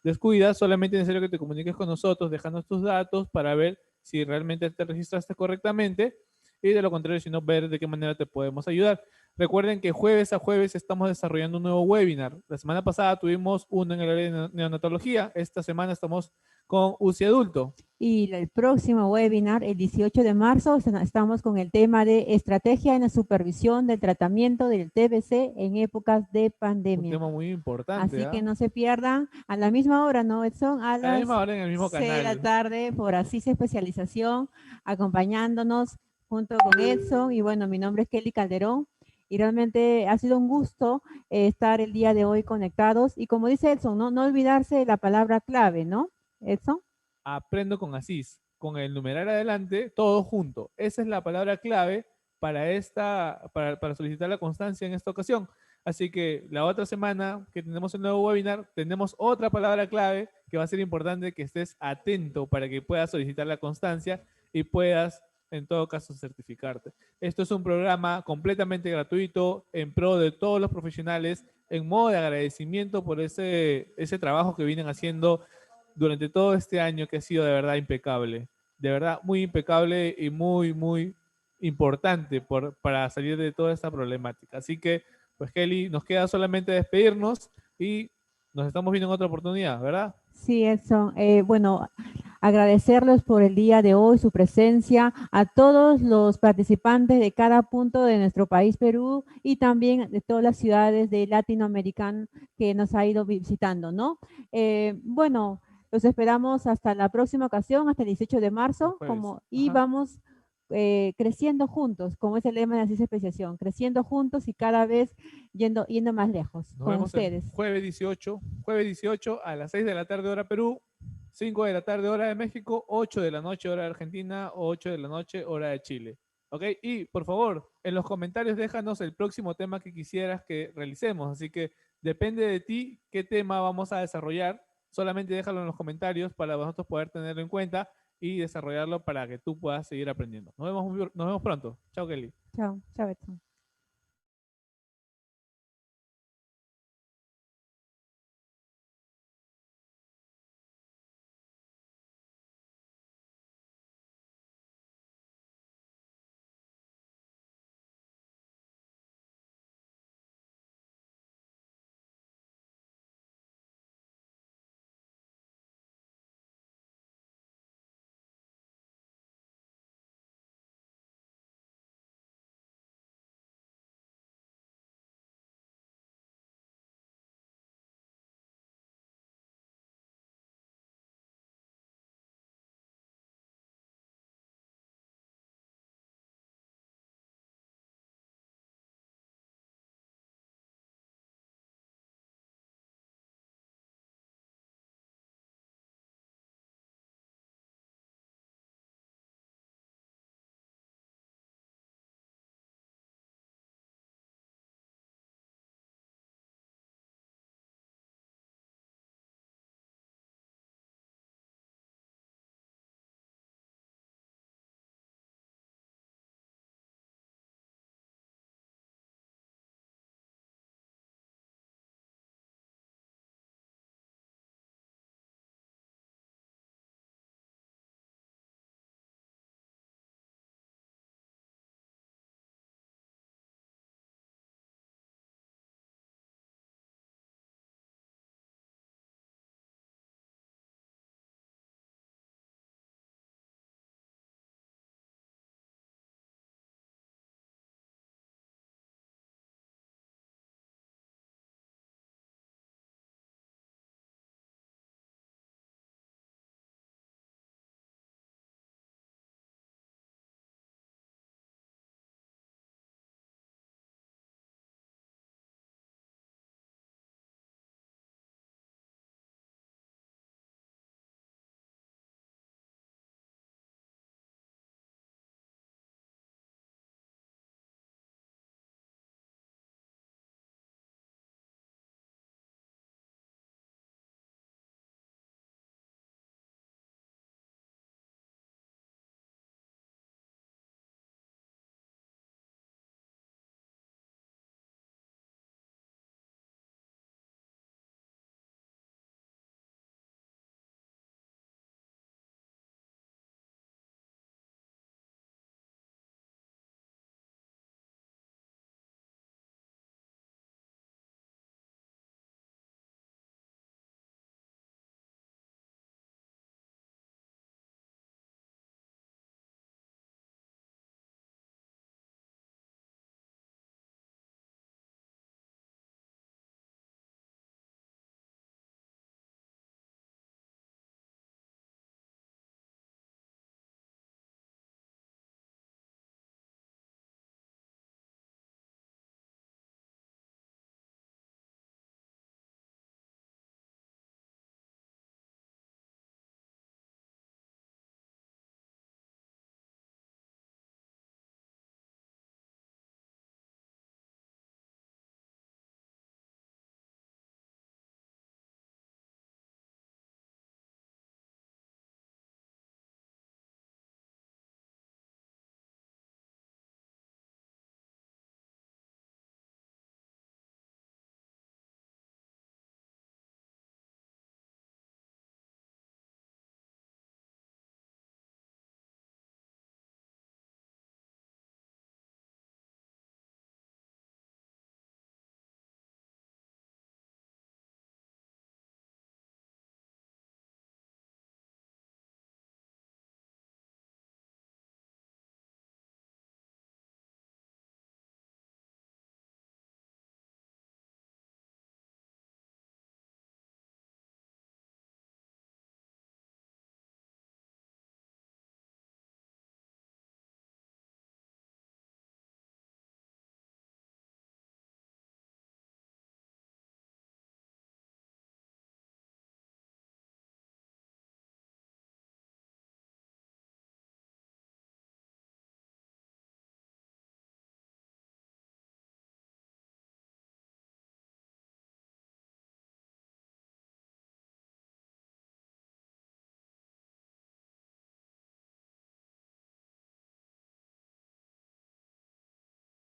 [SPEAKER 2] descuida, solamente es necesario que te comuniques con nosotros, dejando tus datos para ver si realmente te registraste correctamente y de lo contrario, si no, ver de qué manera te podemos ayudar. Recuerden que jueves a jueves estamos desarrollando un nuevo webinar. La semana pasada tuvimos uno en el área de neonatología. Esta semana estamos con UCI adulto.
[SPEAKER 1] Y el próximo webinar, el 18 de marzo, estamos con el tema de estrategia en la supervisión del tratamiento del TBC en épocas de
[SPEAKER 2] Un
[SPEAKER 1] pandemia.
[SPEAKER 2] tema muy importante.
[SPEAKER 1] Así que no se pierdan a la misma hora, ¿no, Edson? A
[SPEAKER 2] la
[SPEAKER 1] las
[SPEAKER 2] misma hora en el mismo
[SPEAKER 1] 6 de la
[SPEAKER 2] canal.
[SPEAKER 1] tarde por Asís Especialización, acompañándonos junto con Edson. Y bueno, mi nombre es Kelly Calderón. Y realmente ha sido un gusto estar el día de hoy conectados. Y como dice Edson, no olvidarse la palabra clave, ¿no, Edson?
[SPEAKER 2] Aprendo con Asís, con el numeral adelante, todo junto. Esa es la palabra clave para solicitar la constancia en esta ocasión. Así que la otra semana que tenemos el nuevo webinar, tenemos otra palabra clave que va a ser importante que estés atento para que puedas solicitar la constancia y puedas, en todo caso, certificarte. Esto es un programa completamente gratuito en pro de todos los profesionales, en modo de agradecimiento por ese trabajo que vienen haciendo durante todo este año, que ha sido de verdad impecable. De verdad muy impecable y muy, muy importante para salir de toda esta problemática. Así que, pues Kelly, nos queda solamente despedirnos y nos estamos viendo en otra oportunidad, ¿verdad?
[SPEAKER 1] Sí, Edson. Bueno, agradecerles por el día de hoy, su presencia, a todos los participantes de cada punto de nuestro país, Perú, y también de todas las ciudades de Latinoamérica que nos ha ido visitando, ¿no? Bueno, los esperamos hasta la próxima ocasión, hasta el 18 de marzo, y vamos creciendo juntos, como es el lema de la ciencia especiación, creciendo juntos y cada vez yendo más lejos.
[SPEAKER 2] Nos
[SPEAKER 1] con
[SPEAKER 2] vemos
[SPEAKER 1] ustedes.
[SPEAKER 2] el jueves 18 a las 6 de la tarde hora Perú, 5 de la tarde hora de México, 8 de la noche hora de Argentina, 8 de la noche hora de Chile. ¿Ok? Y por favor, en los comentarios déjanos el próximo tema que quisieras que realicemos. Así que depende de ti qué tema vamos a desarrollar. Solamente déjalo en los comentarios para nosotros poder tenerlo en cuenta y desarrollarlo para que tú puedas seguir aprendiendo. Nos vemos pronto. Chao, Kelly.
[SPEAKER 1] Chao, Edson.